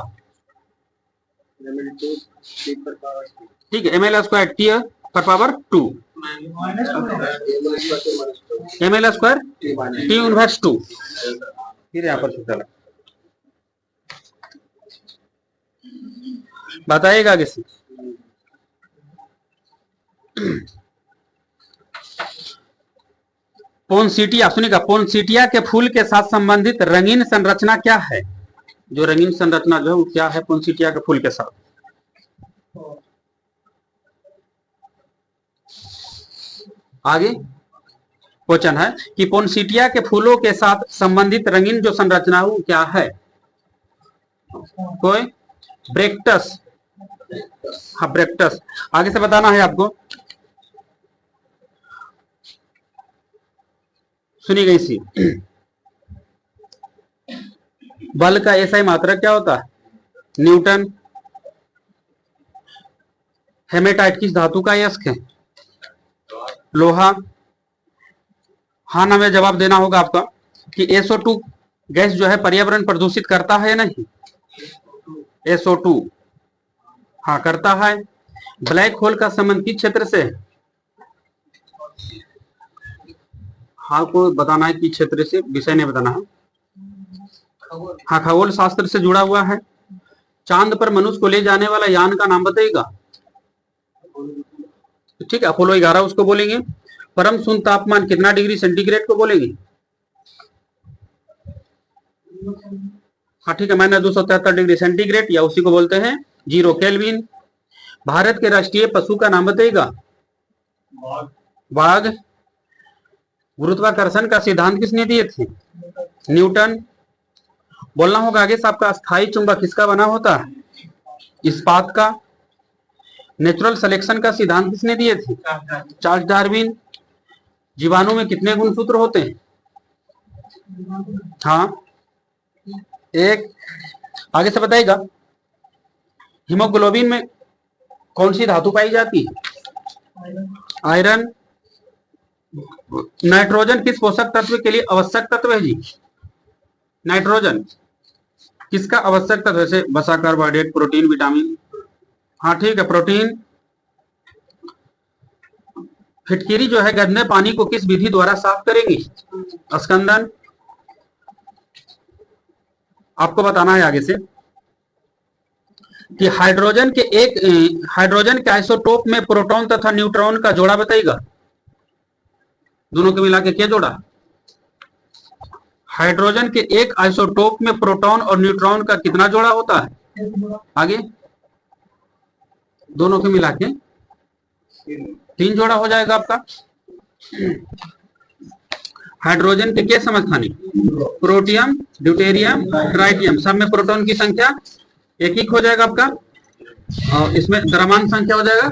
A: ठीक है, ml² t पर पावर 2 ml² t इनवर्स 2। फिर यहाँ पर चला बताइएगा आगे से। पोनसीटिया, सुनिएगा, पोनसीटिया के फूल के साथ संबंधित रंगीन संरचना क्या है? जो रंगीन संरचना जो है वो क्या है पोनसीटिया के फूल के साथ? आगे क्वेश्चन है कि पोनसीटिया के फूलों के साथ संबंधित रंगीन जो संरचना वो क्या है? कोई ब्रेक्टस। हाँ, ब्रेक्टस। आगे से बताना है आपको। सुनिएगा इसी बल का एसआई मात्रक क्या होता है? न्यूटन। हेमेटाइट किस धातु का यस्क है? लोहा। हाँ ना में जवाब देना होगा आपका कि SO2 गैस जो है पर्यावरण प्रदूषित करता है या नहीं? SO2 हाँ करता है। ब्लैक होल का संबंध किस क्षेत्र से है? हाँ को बताना है कि क्षेत्र से, विषय नहीं बताना है। हाँ, खगोल शास्त्र से जुड़ा हुआ है। चांद पर मनुष्य को ले जाने वाला यान का नाम बताइएगा। ठीक है, अपोलो 11 उसको बोलेंगे। परम शून्य तापमान कितना डिग्री सेंटीग्रेड को बोलेंगे? हाँ ठीक है, -273 डिग्री सेंटीग्रेड या उसी को बोलते हैं 0 केल्विन। भारत के राष्ट्रीय पशु का नाम बताइएगा। बाघ। गुरुत्वाकर्षण का सिद्धांत किसने दिए थे? न्यूटन। बोलना होगा आगे से आपका स्थायी चुंबक किसका बना होता है? इस्पात का। नेचुरल सिलेक्शन का सिद्धांत किसने दिए थे? Charles Darwin. जीवाणु में कितने गुणसूत्र होते हैं? हाँ, एक। आगे से बताइएगा हीमोग्लोबिन में कौन सी धातु पाई जाती है? आयरन। नाइट्रोजन किस पोषक तत्व के लिए आवश्यक तत्व है जी? नाइट्रोजन किसका आवश्यक तत्व? जैसे वसा, कार्बोहाइड्रेट, प्रोटीन, विटामिन। हाँ ठीक है, प्रोटीन। फिटकिरी जो है गंदे पानी को किस विधि द्वारा साफ करेंगी? स्कंदन। आपको बताना है आगे से कि हाइड्रोजन के आइसोटोप में प्रोटॉन तथा न्यूट्रॉन का जोड़ा बताइएगा। दोनों को मिला के क्या जोड़ा? हाइड्रोजन के एक आइसोटोप में प्रोटॉन और न्यूट्रॉन का कितना जोड़ा होता है? आगे दोनों को मिला के 3 जोड़ा हो जाएगा आपका। हाइड्रोजन के क्या समस्थानिक? Protium, deuterium, tritium. सब में प्रोटॉन की संख्या एक हो जाएगा आपका, और इसमें द्रव्यमान संख्या हो जाएगा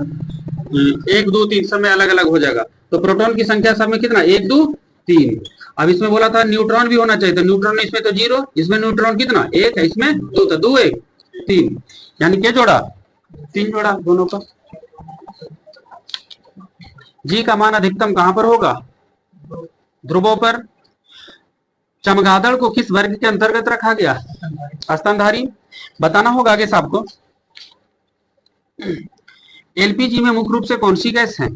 A: 1 2 3, सब में अलग अलग हो जाएगा। तो प्रोटॉन की संख्या सब में कितना? 1 2 3। अब इसमें बोला था न्यूट्रॉन भी होना चाहिए, तो न्यूट्रॉन इसमें तो 0, इसमें न्यूट्रॉन कितना? 1 है, इसमें 2, तो 2 1 3, यानी क्या जोड़ा? 3 जोड़ा दोनों का। जी का मान अधिकतम कहां पर होगा? ध्रुवों पर। चमगादड़ को किस वर्ग के अंतर्गत रखा गया? स्तनधारी। बताना होगा आगे से आपको। एलपीजी में मुख्य रूप से कौन सी गैस है?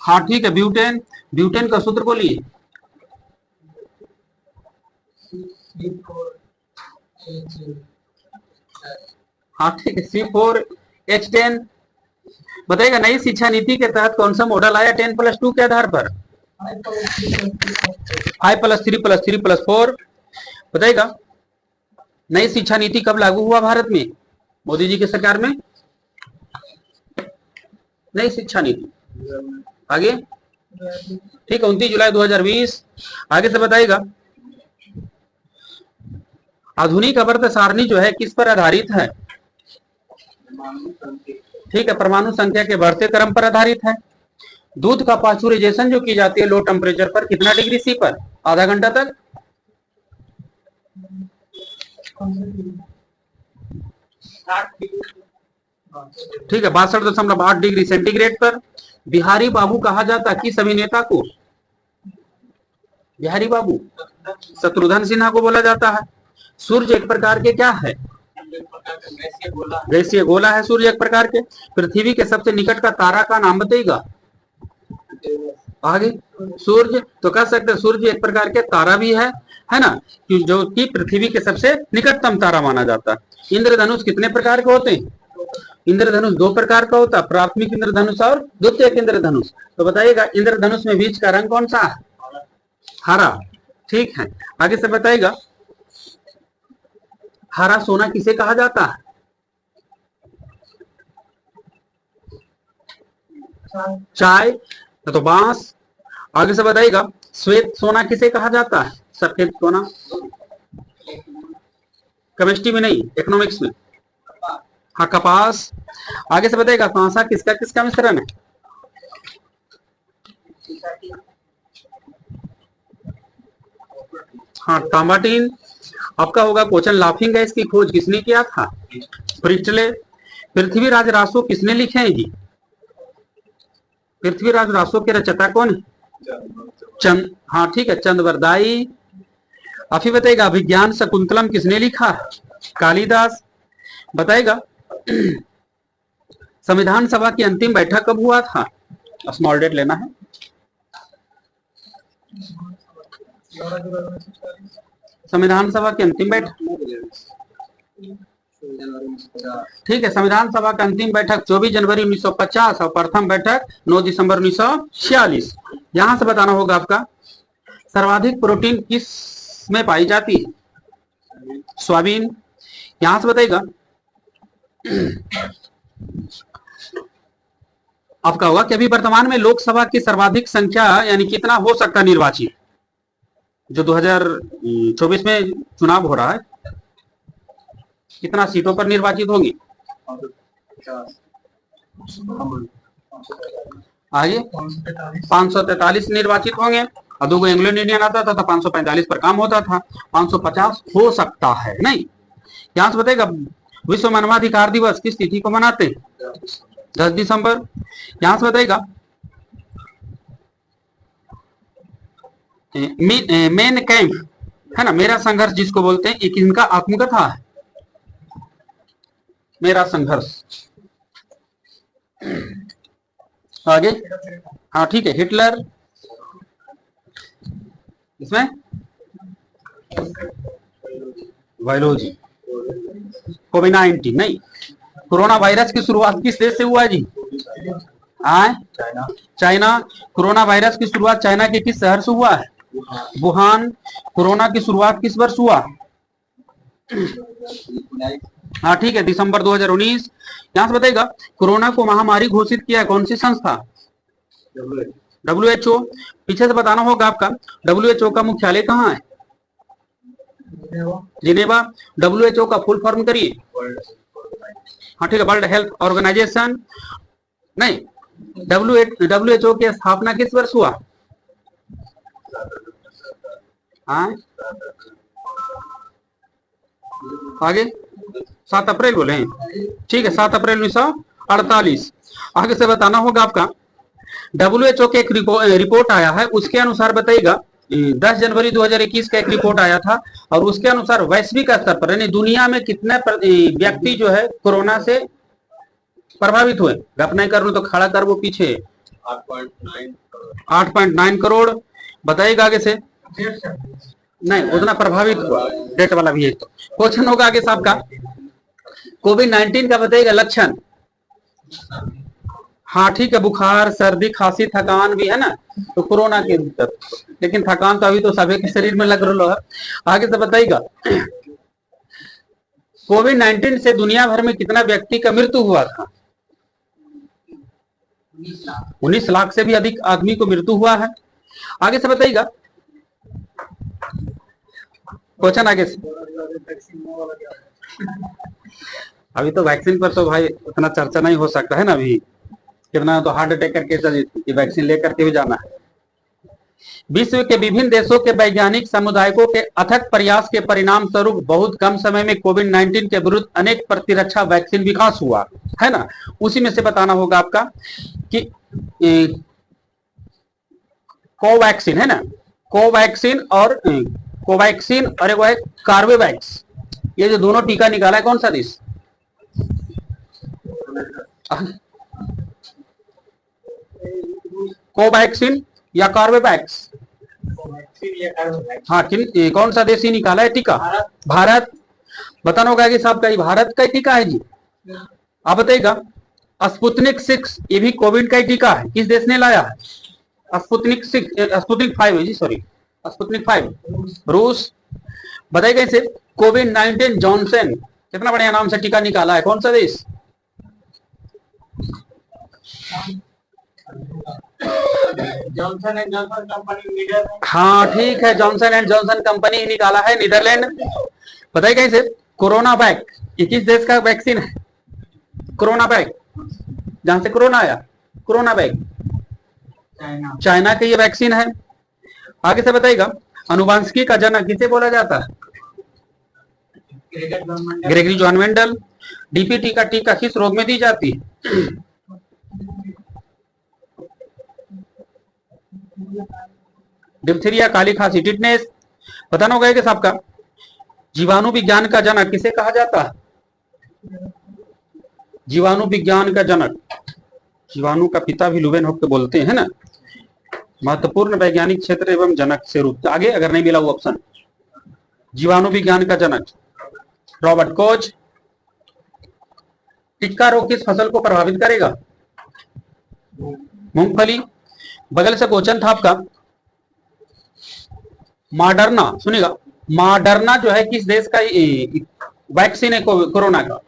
A: हाँ ठीक है, ब्यूटेन। ब्यूटेन का सूत्र बोलिए। हाँ ठीक है, C4H10। बताइएगा नई शिक्षा नीति के तहत कौन सा मॉडल आया 10+2 के आधार पर? 5+3+3+4। बताइएगा नई शिक्षा नीति कब लागू हुआ भारत में? मोदी जी की सरकार में नई शिक्षा नीति। आगे ठीक है, 29 जुलाई 2020। आगे से बताइएगा आधुनिक आवर्त सारणी जो है किस पर आधारित है? ठीक है, परमाणु संख्या के बढ़ते क्रम पर आधारित है। दूध का पास्चुराइजेशन जो की जाती है लो टेम्परेचर पर, कितना डिग्री सी पर? आधा घंटा तक। ठीक है, 62.8 डिग्री सेंटीग्रेड पर। बिहारी बाबू कहा जाता किस अभिनेता को? बिहारी बाबू शत्रुघ्न सिन्हा को बोला जाता है। सूर्य एक प्रकार के क्या है? गैसीय गोला है सूर्य एक प्रकार के। पृथ्वी के सबसे निकट का तारा का नाम बताइएगा। आगे सूर्य तो कह सकते हैं सूर्य एक प्रकार के तारा भी है ना, जो कि पृथ्वी के सबसे निकटतम तारा माना जाता है। इंद्रधनुष कितने प्रकार के होते हैं? इंद्रधनुष दो प्रकार का होता है, प्राथमिक इंद्रधनुष और द्वितीयक इंद्रधनुष। तो बताइएगा इंद्रधनुष में बीच का रंग कौन सा है? हरा। ठीक है, आगे से बताइएगा हरा सोना किसे कहा जाता है? चाय तो बांस। आगे से बताइएगा श्वेत सोना किसे कहा जाता है? सफेद सोना। केमिस्ट्री में नहीं, इकोनॉमिक्स में। हाँ, कपास। आगे से बताइएगा कांसा किसका किसका मिश्रण है? हाँ, तांबाटीन। आपका होगा क्वेश्चन लाफिंग गैस की खोज किसने किया था? प्रिस्टले। पृथ्वीराज रासो किसने लिखे हैं जी? पृथ्वीराज रासो के रचयिता कौन है? चंद। हाँ ठीक है, चंद्रवरदाई। आप ही बताइएगा अभिज्ञान शकुंतलम किसने लिखा? कालिदास। बताइएगा संविधान सभा की अंतिम बैठक कब हुआ था? स्मॉल डेट लेना है। संविधान सभा की अंतिम बैठक, ठीक है, संविधान सभा की अंतिम बैठक 24 जनवरी 1950 और प्रथम बैठक 9 दिसंबर 1946। यहां से बताना होगा आपका सर्वाधिक प्रोटीन किस में पाई जाती है? सोयाबीन। यहां से बताइएगा आपका होगा कि अभी वर्तमान में लोकसभा की सर्वाधिक संख्या यानी कितना हो सकता निर्वाचित, जो 2024 में चुनाव हो रहा है, कितना सीटों पर निर्वाचित होंगी? आगे 543 निर्वाचित होंगे। और दो एंग्लो इंडियन आता था तो 545 पर काम होता था, 550 हो सकता है नहीं। यहां से बताएगा विश्व मानवाधिकार दिवस किस तिथि को मनाते हैं? 10 दिसंबर। यहां से बताएगा मेन कैंप है ना, मेरा संघर्ष जिसको बोलते हैं, एक इनका आत्मकथा है, मेरा संघर्ष। आगे हाँ ठीक है, हिटलर। इसमें बायोलॉजी। कोविड-19 नहीं, कोरोना वायरस की शुरुआत किस देश से हुआ जी? चाइना। कोरोना वायरस की शुरुआत चाइना के किस शहर से हुआ है? वुहान। कोरोना की शुरुआत किस वर्ष हुआ? हाँ ठीक है, दिसंबर 2019। यहां से बताइएगा कोरोना को महामारी घोषित किया कौन सी संस्था? WHO। पीछे से बताना होगा आपका WHO का मुख्यालय कहाँ है? जिनेवा। WHO का फुल फॉर्म करिए। हाँ ठीक है, वर्ल्ड हेल्थ ऑर्गेनाइजेशन नहीं। WHO की स्थापना किस वर्ष हुआ? आगे 7 अप्रैल बोले हैं, ठीक है, 7 अप्रैल 1948। आगे से बताना होगा आपका WHO के एक रिपोर्ट आया है, उसके अनुसार बताइएगा 10 जनवरी 2021 का एक रिपोर्ट आया था और उसके अनुसार वैश्विक स्तर पर यानी दुनिया में कितने व्यक्ति जो है कोरोना से प्रभावित हुए? गप नहीं कर लो तो खड़ा कर वो पीछे। 8.9 करोड़। बताइएगा आगे से नहीं, उतना प्रभावित हुआ, डेट वाला भी है। तो क्वेश्चन होगा आगे साहब का कोविड-19 का बताइएगा लक्षण। हाँ ठीक है, बुखार, सर्दी, खांसी, थकान भी है ना, तो कोरोना के अंदर, लेकिन थकान तो अभी तो सभी के शरीर में लग रहा है। आगे से बताइएगा कोविड-19 से दुनिया भर में कितना व्यक्ति का मृत्यु हुआ था? 19 लाख से भी अधिक आदमी को मृत्यु हुआ है। आगे से बताइएगा क्वेश्चन आगे से। अभी तो वैक्सीन पर तो भाई उतना चर्चा नहीं हो सकता है ना अभी, कितना तो हार्ट अटैक करके कि वैक्सीन लेकर के भी जाना है। विश्व के विभिन्न देशों के वैज्ञानिक समुदायों के अथक प्रयास के परिणाम स्वरूप बहुत कम समय में कोविड-19 के विरुद्ध अनेक प्रतिरक्षा वैक्सीन विकास हुआ है ना। उसी में से बताना होगा आपका कि कोवैक्सीन है ना, कोवैक्सीन और कोवैक्सीन और एक है कार्बेवैक्स, ये जो दोनों टीका निकाला है कौन सा देश? कोवैक्सीन या कार्बेवैक्स? हाँ, कौन सा देश ही निकाला है टीका? भारत। बताना होगा कि साहब का भारत का टीका है जी। आप बताइएगा। स्पुतनिक 6 ये भी कोविड का ही टीका है, किस देश ने लाया है? स्पुतनिक 6, स्पुतनिक 5 है जी, सॉरी स्पुतनिक 5 रूस। बताइएगा इसे। कोविड-19 जॉनसन, कितना बढ़िया नाम से टीका निकाला है, कौन सा देश?
B: Johnson and Johnson company Netherlands.
A: हाँ ठीक है, जॉनसन एंड जॉनसन कंपनी ही निकाला है, नीदरलैंड। बताइएगा इसे। कोरोना वैक ये किस देश का वैक्सीन है? कोरोना वैक, जहां से कोरोना आया, कोरोना वैक चाइना की ये वैक्सीन है। आगे से बताइएगा। अनुवांशिकी का जनक किसे बोला जाता है? Gregory John Mendel. डीपीटी का टीका किस रोग में दी जाती है? डिप्थीरिया, काली खांसी, टिटनेस। बताना होगा कि सबका। जीवाणु विज्ञान का जनक किसे कहा जाता है? जीवाणु विज्ञान का जनक, जीवाणु का पिता भी लुवेनहोफ बोलते हैं ना। महत्वपूर्ण वैज्ञानिक क्षेत्र एवं जनक से रूप आगे अगर नहीं मिला वो ऑप्शन। जीवाणु विज्ञान का जनक रॉबर्ट कोच। टिक्का रोग किस फसल को प्रभावित करेगा? मूंगफली। बगल से क्वेश्चन था आपका। मॉडर्ना, सुनिएगा, मॉडर्ना जो है किस देश का वैक्सीन है कोरोना का?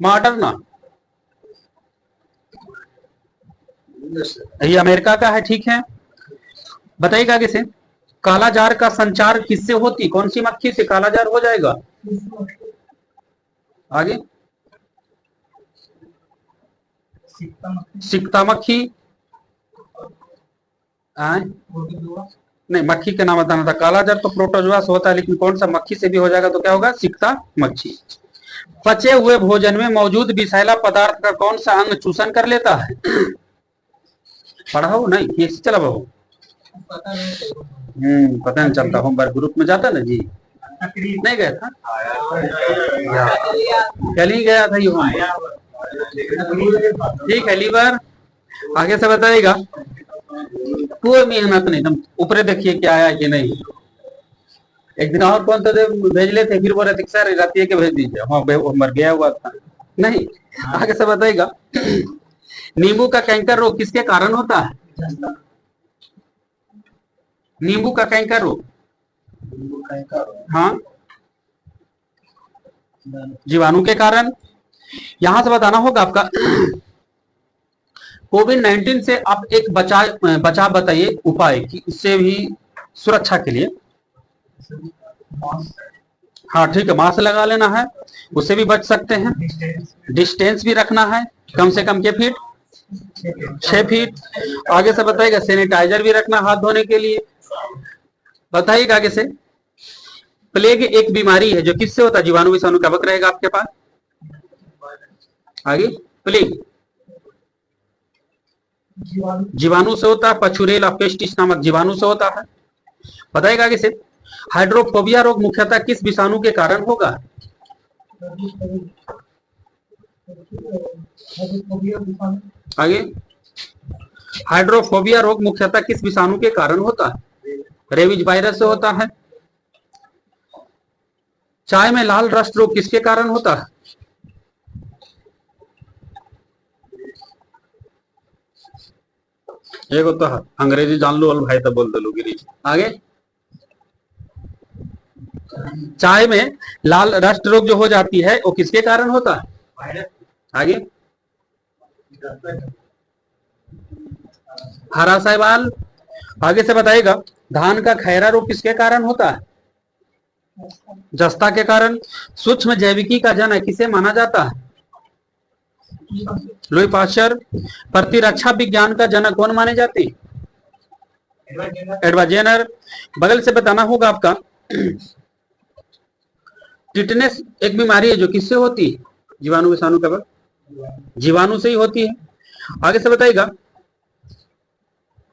A: मॉडर्ना ये अमेरिका का है, ठीक है। बताइएगा आगे से। कालाजार का संचार किससे होती? कौन सी मक्खी से कालाजार हो जाएगा? आगे सिकता मक्खी। नहीं, मक्खी का नाम बताना था। कालाजार तो प्रोटोजोआ से होता है, लेकिन कौन सा मक्खी से भी हो जाएगा तो क्या होगा? सिकता मक्खी। पचे हुए भोजन में मौजूद विषैला पदार्थ का कौन सा अंग चूषण कर लेता है? पढ़ा हो नहीं? ये चला बहु पता नहीं चलता, होमवर्क ग्रुप में जाता ना जी। नहीं गया था, कल ही गया था ये। ठीक है, लीवर। आगे से बताइएगा। कोई मेहनत नहीं, तुम ऊपर देखिए क्या आया कि नहीं। एक दिन और कौन तो भेज लेते, फिर बोले सर रात के भेज दीजिए। हाँ, मर गया हुआ था नहीं। आगे से बताइएगा। नींबू का कैंकर रोग किसके कारण होता है? नींबू का कैंकर रोग, हाँ, जीवाणु के कारण। यहां से बताना होगा आपका। कोविड-19 से आप एक बचाव बताइए उपाय कि इससे भी सुरक्षा के लिए। हाँ ठीक है, मास्क लगा लेना है, उससे भी बच सकते हैं। डिस्टेंस भी रखना है, कम से कम के फीट 6 फीट। आगे से बताइएगा। सैनिटाइजर भी रखना हाथ धोने के लिए। बताइएगा आगे से। प्लेग एक बीमारी है जो किससे होता है? जीवाणु विषाणु का वक्त रहेगा आपके पास। आगे प्लेग जीवाणु से होता है। पछुरेला पेस्टिस नामक जीवाणु से होता है। बताइएगा आगे से। हाइड्रोफोबिया रोग मुख्यतः किस विषाणु के कारण होगा? आगे हाइड्रोफोबिया रोग मुख्यतः किस विषाणु के कारण होता है? रेबीज वायरस से होता है। चाय में लाल रस्ट रोग किसके कारण होता है? एक होता है, अंग्रेजी जान लो भाई तब बोल दो गिरी। आगे चाय में लाल रस्ट रोग जो हो जाती है वो किसके कारण होता है? आगे हरा शैवाल, आगे से बताइएगा, धान का खैरा रोग किसके कारण होता है? जस्ता के कारण। सूक्ष्म जैविकी का जनक किसे माना जाता है? Louis Pasteur. प्रतिरक्षा विज्ञान का जनक कौन माने जाते हैं? Edward Jenner. बगल से बताना होगा आपका, टिटनेस एक बीमारी है जो किससे होती है? जीवाणु विषाणु का जीवाणु से ही होती है। आगे से बताइएगा,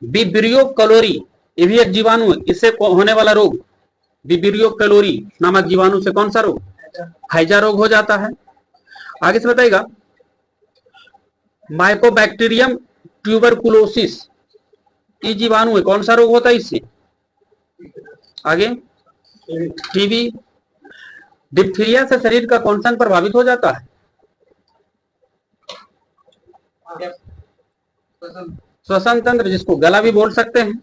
A: विब्रियो कैलोरी, ये भी एक जीवाणु है, इससे होने वाला रोग विब्रियो कैलोरी नामक जीवाणु से कौन सा रोग? हैजा रोग हो जाता है। आगे से बताइएगा, माइकोबैक्टीरियम ट्यूबरकुलोसिस, ये जीवाणु है, कौन सा रोग होता है इससे? आगे, टीबी। डिप्थीरिया से शरीर का कौन सा अंग प्रभावित हो जाता है? श्वसन तंत्र, जिसको गला भी बोल सकते हैं।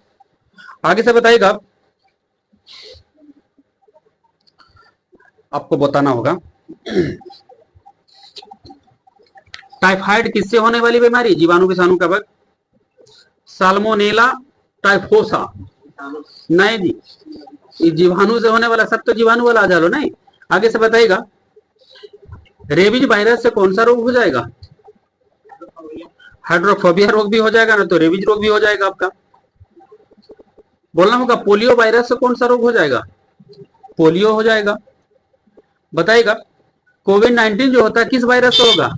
A: आगे से बताइएगा, आपको बताना होगा, टाइफाइड किससे होने वाली बीमारी? जीवाणु विषाणु का वर्ग। साल्मोनेला टाइफोसा, नहीं जी, ये जीवाणु से होने वाला, सब तो जीवाणु वाला आ जालो नहीं। आगे से बताइएगा, रेबीज वायरस से कौन सा रोग हो जाएगा? हाइड्रोफोबिया रोग भी हो जाएगा ना, तो रेबीज रोग भी हो जाएगा आपका। बोलना होगा, पोलियो वायरस से कौन सा रोग हो जाएगा? पोलियो हो जाएगा। बताइएगा, कोविड-19 जो होता है किस वायरस से होगा?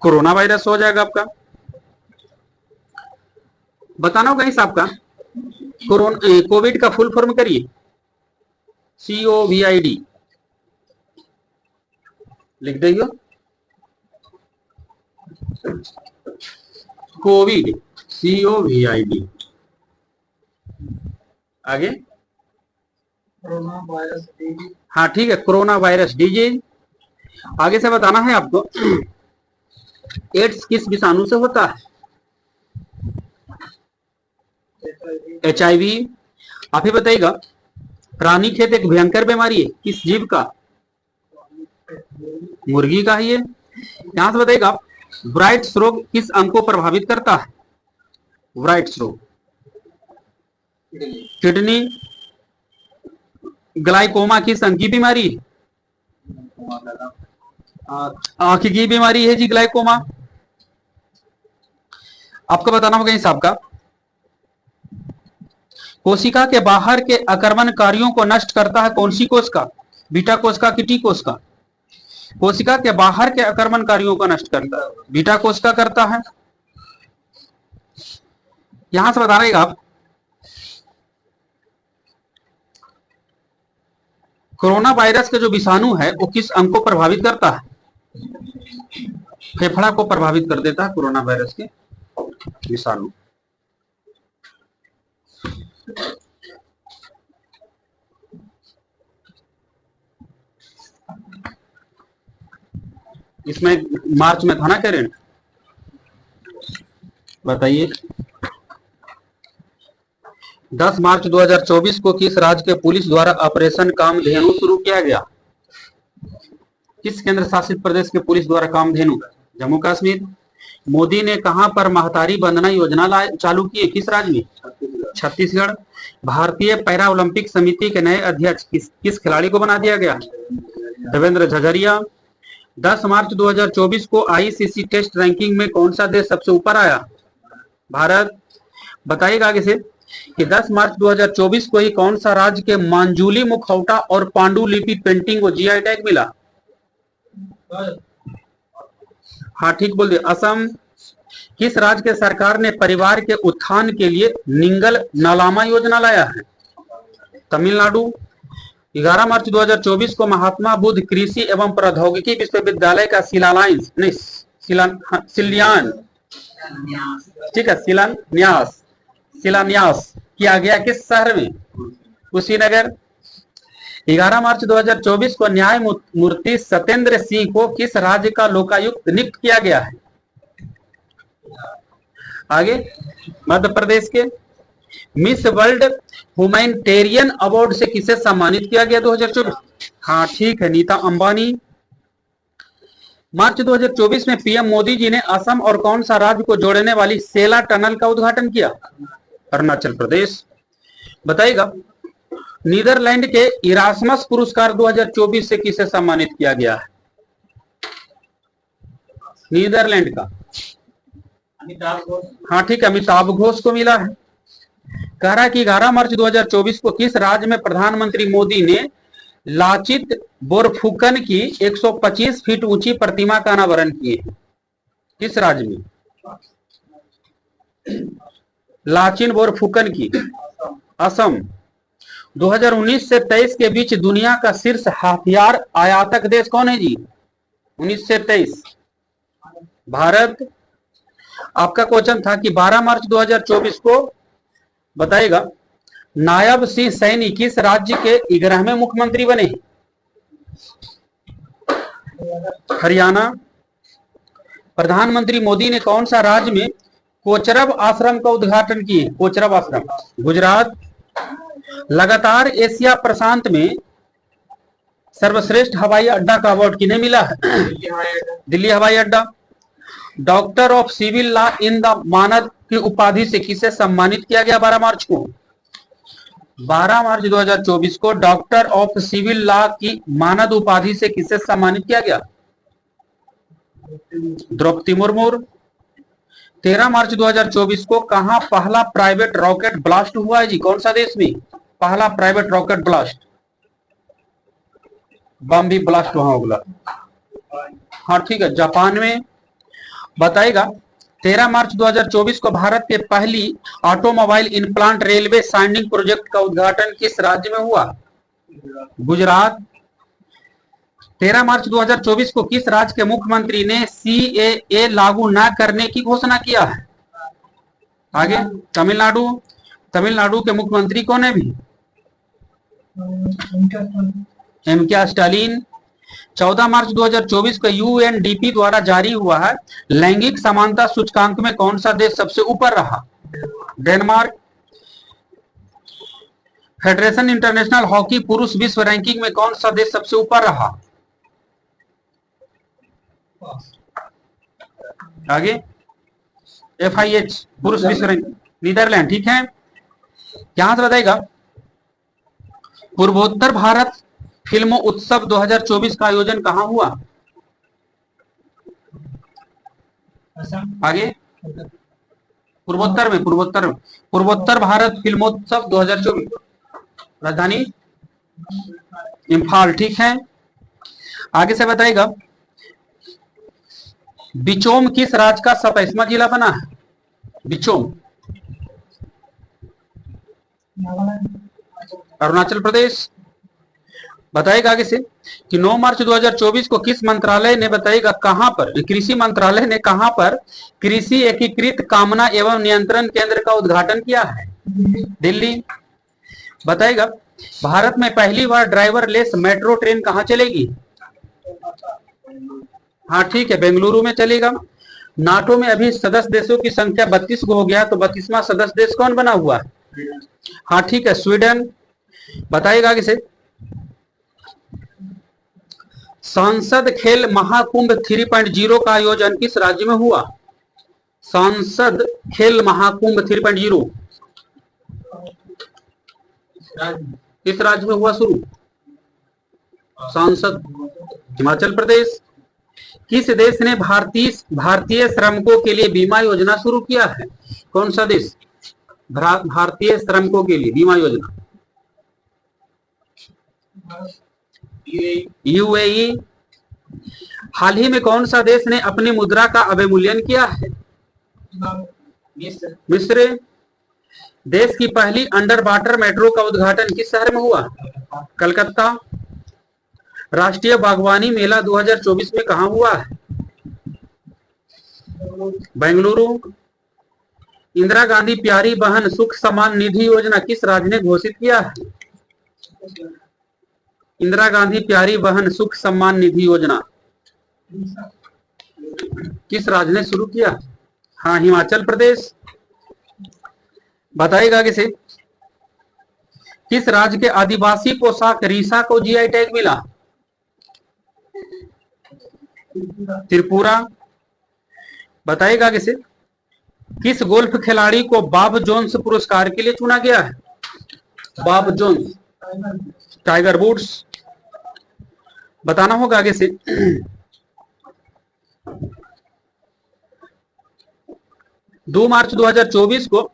A: कोरोना वायरस हो जाएगा आपका। बताना होगा इस आपका, कोविड का फुल फॉर्म करिए, COVID लिख देगा, कोविड COVID। आगे,
B: कोरोना वायरस डिजीज।
A: हाँ ठीक है, कोरोना वायरस डिजीज। आगे से बताना है आपको, एड्स किस विषाणु से होता है? HIV। आप ही बताइएगा, रानी खेत एक भयंकर बीमारी है, किस जीव का? मुर्गी का ही है। यहां से बताइएगा, ब्राइट्स रोग किस अंग को प्रभावित करता है? ब्राइट्स रोग, किडनी। ग्लाइकोमा किस अंग की बीमारी है? आंख की बीमारी है जी, ग्लाइकोमा। आपको बताना होगा इस आपका, कोशिका के बाहर के आक्रमणकारियों को नष्ट करता है कौन सी कोशिका? बीटा कोशिका की टी कोशिका? कोशिका के बाहर के आक्रमणकारियों को नष्ट करता है बीटा कोशिका करता है। यहां से बता रहे आप, कोरोना वायरस के जो विषाणु है वो किस अंग को प्रभावित करता है? फेफड़ा को प्रभावित कर देता है कोरोना वायरस के विषाणु। इसमें मार्च में था ना करेंट, बताइए 10 मार्च 2024 को किस राज्य के पुलिस द्वारा ऑपरेशन कामधेनु शुरू किया गया? किस केंद्र शासित प्रदेश के पुलिस द्वारा कामधेनु? जम्मू कश्मीर। मोदी ने कहां पर महतारी वंदना योजना चालू की है, किस राज्य में? छत्तीसगढ़। भारतीय पैरा ओलंपिक समिति के नए अध्यक्ष किस खिलाड़ी को बना दिया गया? देवेंद्र झझरिया। 10 मार्च 2024 को ICC टेस्ट रैंकिंग में कौन सा देश सबसे ऊपर आया? भारत। बताइएगा आगे से कि 10 मार्च 2024 को ही कौन सा राज्य के मांजुली मुखौटा और पांडुलिपि पेंटिंग को GI टैग मिला? हाँ ठीक बोल दिया, असम। किस राज्य के सरकार ने परिवार के उत्थान के लिए निंगल नालामा योजना लाया है? तमिलनाडु। 11 मार्च 2024 को महात्मा बुद्ध कृषि एवं प्रौद्योगिकी विश्वविद्यालय का शिलान्यास किया गया किस शहर में? कुशीनगर। 11 मार्च 2024 को न्यायमूर्ति सत्येंद्र सिंह को किस राज्य का लोकायुक्त नियुक्त किया गया है? आगे, मध्य प्रदेश के। मिस वर्ल्ड ह्यूमैनिटेरियन अवार्ड से किसे सम्मानित किया गया 2024? हाँ ठीक है, नीता अंबानी। मार्च 2024 में PM मोदी जी ने असम और कौन सा राज्य को जोड़ने वाली सेला टनल का उद्घाटन किया? अरुणाचल प्रदेश। बताइएगा नीदरलैंड के इरास्मस पुरस्कार 2024 से किसे सम्मानित किया गया है? नीदरलैंड का हाँ ठीक है, अमिताभ घोष को मिला है। कह रहा है कि 11 मार्च 2024 को किस राज्य में प्रधानमंत्री मोदी ने लाचित बोरफुकन की 125 फीट ऊंची प्रतिमा का अनावरण किए? किस राज्य में? लाचिन बोरफुकन की, असम। 2019 से 23 के बीच दुनिया का शीर्ष हथियार आयातक देश कौन है जी? 19 से 23 भारत। आपका क्वेश्चन था कि 12 मार्च 2024 को बताइएगा नायब सिंह सैनी किस राज्य के 11वें मुख्यमंत्री बने? हरियाणा। प्रधानमंत्री मोदी ने कौन सा राज्य में कोचरब आश्रम का उद्घाटन किए? कोचरब आश्रम, गुजरात। लगातार एशिया प्रशांत में सर्वश्रेष्ठ हवाई अड्डा का अवार्ड किन्हें मिला है? दिल्ली हवाई अड्डा। Doctor of civil law in the मानद की उपाधि से किसे सम्मानित किया गया 12 मार्च को? 12 मार्च 2024 को डॉक्टर ऑफ सिविल लॉ की मानद उपाधि से किसे सम्मानित किया गया? द्रौपदी मुर्मू। 13 मार्च 2024 को कहां पहला प्राइवेट रॉकेट ब्लास्ट हुआ है जी? कौन सा देश में पहला प्राइवेट रॉकेट ब्लास्ट? बम भी ब्लास्ट वहां होगा। हाँ ठीक है, जापान में। बताएगा 13 मार्च 2024 को भारत के पहली automobile implant railway signing project का उद्घाटन किस राज्य में हुआ? गुजरात। 13 मार्च 2024 को किस राज्य के मुख्यमंत्री ने CAA लागू न करने की घोषणा किया है? आगे तमिलनाडु। तमिलनाडु के मुख्यमंत्री कौन है भी? MK Stalin. 14 मार्च 2024 को UNDP द्वारा जारी हुआ है लैंगिक समानता सूचकांक में कौन सा देश सबसे ऊपर रहा? डेनमार्क। फेडरेशन इंटरनेशनल हॉकी पुरुष विश्व रैंकिंग में कौन सा देश सबसे ऊपर रहा? आगे FIH पुरुष विश्व रैंकिंग, नीदरलैंड। ठीक है, यहां से बताएगा पूर्वोत्तर भारत फिल्म उत्सव 2024 का आयोजन कहां हुआ? आगे पूर्वोत्तर में, पूर्वोत्तर भारत फिल्मोत्सव 2024 राजधानी इम्फाल। ठीक है, आगे से बताएगा बिचोम किस राज्य का 27वां जिला बना है? बिचोम अरुणाचल प्रदेश। बताएगा आगे से कि 9 मार्च 2024 को किस मंत्रालय ने बताएगा कहां पर, कृषि मंत्रालय ने कहां पर कृषि एकीकृत कामना एवं नियंत्रण केंद्र का उद्घाटन किया है? दिल्ली। बताएगा भारत में पहली बार ड्राइवरलेस मेट्रो ट्रेन कहां चलेगी? हाँ ठीक है, बेंगलुरु में चलेगा। नाटो में अभी सदस्य देशों की संख्या 32 को हो गया, तो 32वां सदस्य देश कौन बना हुआ है? हाँ ठीक है, स्वीडन। बताइएगा आगे से सांसद खेल महाकुंभ 3.0 का आयोजन किस राज्य में हुआ? सांसद खेल महाकुंभ 3.0 किस राज्य में हुआ शुरू? सांसद हिमाचल प्रदेश। किस देश ने भारतीय श्रमिकों के लिए बीमा योजना शुरू किया है? कौन सा देश भारतीय श्रमिकों के लिए बीमा योजना? UAE। हाल ही में कौन सा देश ने अपनी मुद्रा का अवमूल्यन किया है? मिस्र। देश की पहली अंडर वाटर मेट्रो का उद्घाटन किस शहर में हुआ? कलकत्ता। राष्ट्रीय बागवानी मेला 2024 में कहां हुआ है? बेंगलुरु। इंदिरा गांधी प्यारी बहन सुख सम्मान निधि योजना किस राज्य ने घोषित किया है? इंदिरा गांधी प्यारी बहन सुख सम्मान निधि योजना किस राज्य ने शुरू किया? हाँ, हिमाचल प्रदेश। बताइएगा आगे से किस राज्य के आदिवासी पोशाक रीसा को GI टैग मिला? त्रिपुरा। बताइएगा आगे से किस गोल्फ खिलाड़ी को बॉब जोन्स पुरस्कार के लिए चुना गया है? बॉब जोन्स, टाइगर वुड्स, बताना होगा आगे से। 2 मार्च 2024 को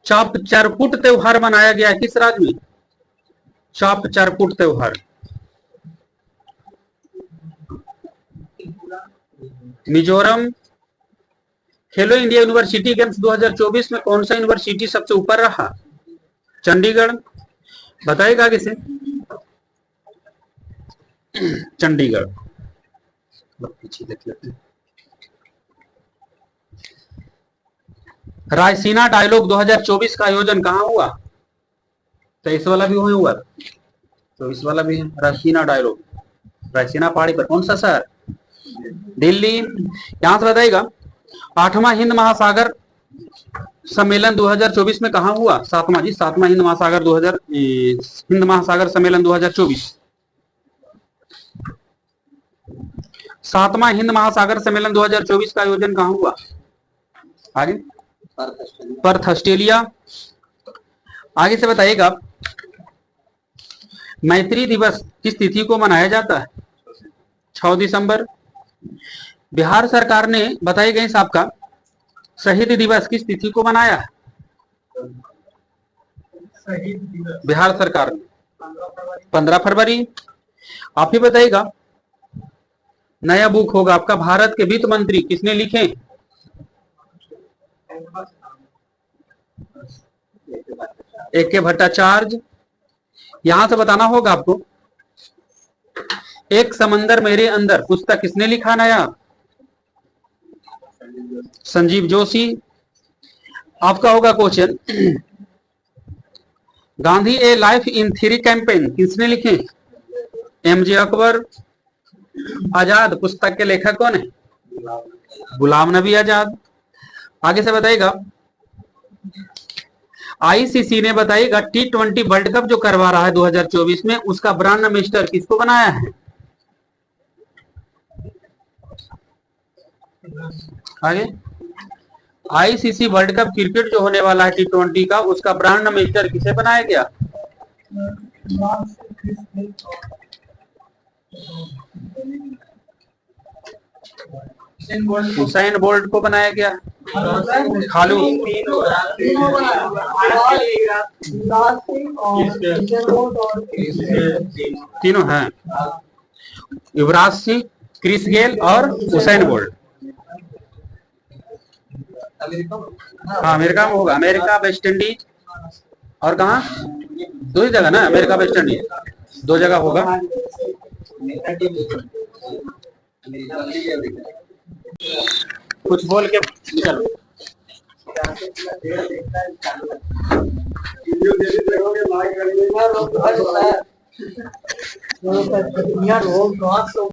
A: चाप चरपुट त्योहार मनाया गया है किस राज्य में? चाप चरपुट त्योहार मिजोरम। खेलो इंडिया यूनिवर्सिटी गेम्स 2024 में कौन सा यूनिवर्सिटी सबसे ऊपर रहा? चंडीगढ़, बताएगा आगे से। चंडीगढ़। पीछे देख लेते हैं। रायसीना डायलॉग 2024 का आयोजन कहाँ हुआ? 23 वाला भी हुआ, 24 वाला भी है। रायसीना डायलॉग, रायसीना पहाड़ी पर, कौन सा शहर? दिल्ली। यहां से बताइएगा 8वां हिंद महासागर सम्मेलन 2024 में कहा हुआ? 7वां जी, 7वां हिंद महासागर सम्मेलन 2024। 7वां हिंद महासागर सम्मेलन 2024 का आयोजन कहाँ हुआ? आगे पर्थ, ऑस्ट्रेलिया। आगे से बताइएगा मैत्री दिवस किस तिथि को मनाया जाता है? 6 दिसंबर। बिहार सरकार ने, बताइए गई साहब का, शहीद दिवस किस तिथि को मनाया है? बिहार सरकार ने 15 फरवरी। आप ही बताइएगा, नया बुक होगा आपका, भारत के वित्त मंत्री किसने लिखे? ए.के. भट्टाचार्य। यहां से बताना होगा आपको, एक समंदर मेरे अंदर पुस्तक किसने लिखा नया? संजीव जोशी। आपका होगा question, Gandhi A life in 3 campaign किसने लिखे? एमजे अकबर। आजाद पुस्तक के लेखक कौन है? गुलाम नबी आजाद। आगे से बताइएगा, आईसीसी ने, बताइएगा, T20 वर्ल्ड कप जो करवा रहा है 2024 में, उसका ब्रांड एम्बेसडर किसको बनाया है? आगे, आईसीसी वर्ल्ड कप क्रिकेट जो होने वाला है T20 का, उसका ब्रांड एम्बेसडर किसे बनाया गया? हुसैन बोल्ट को बनाया गया। खालू, तीनों हैं, युवराज सिंह, क्रिस गेल और हुसैन बोल्ट। हाँ, अमेरिका में होगा, अमेरिका, वेस्ट इंडीज और कहाँ? 2 ही जगह ना, अमेरिका वेस्ट इंडीज 2 जगह होगा। कुछ बोल के चलो।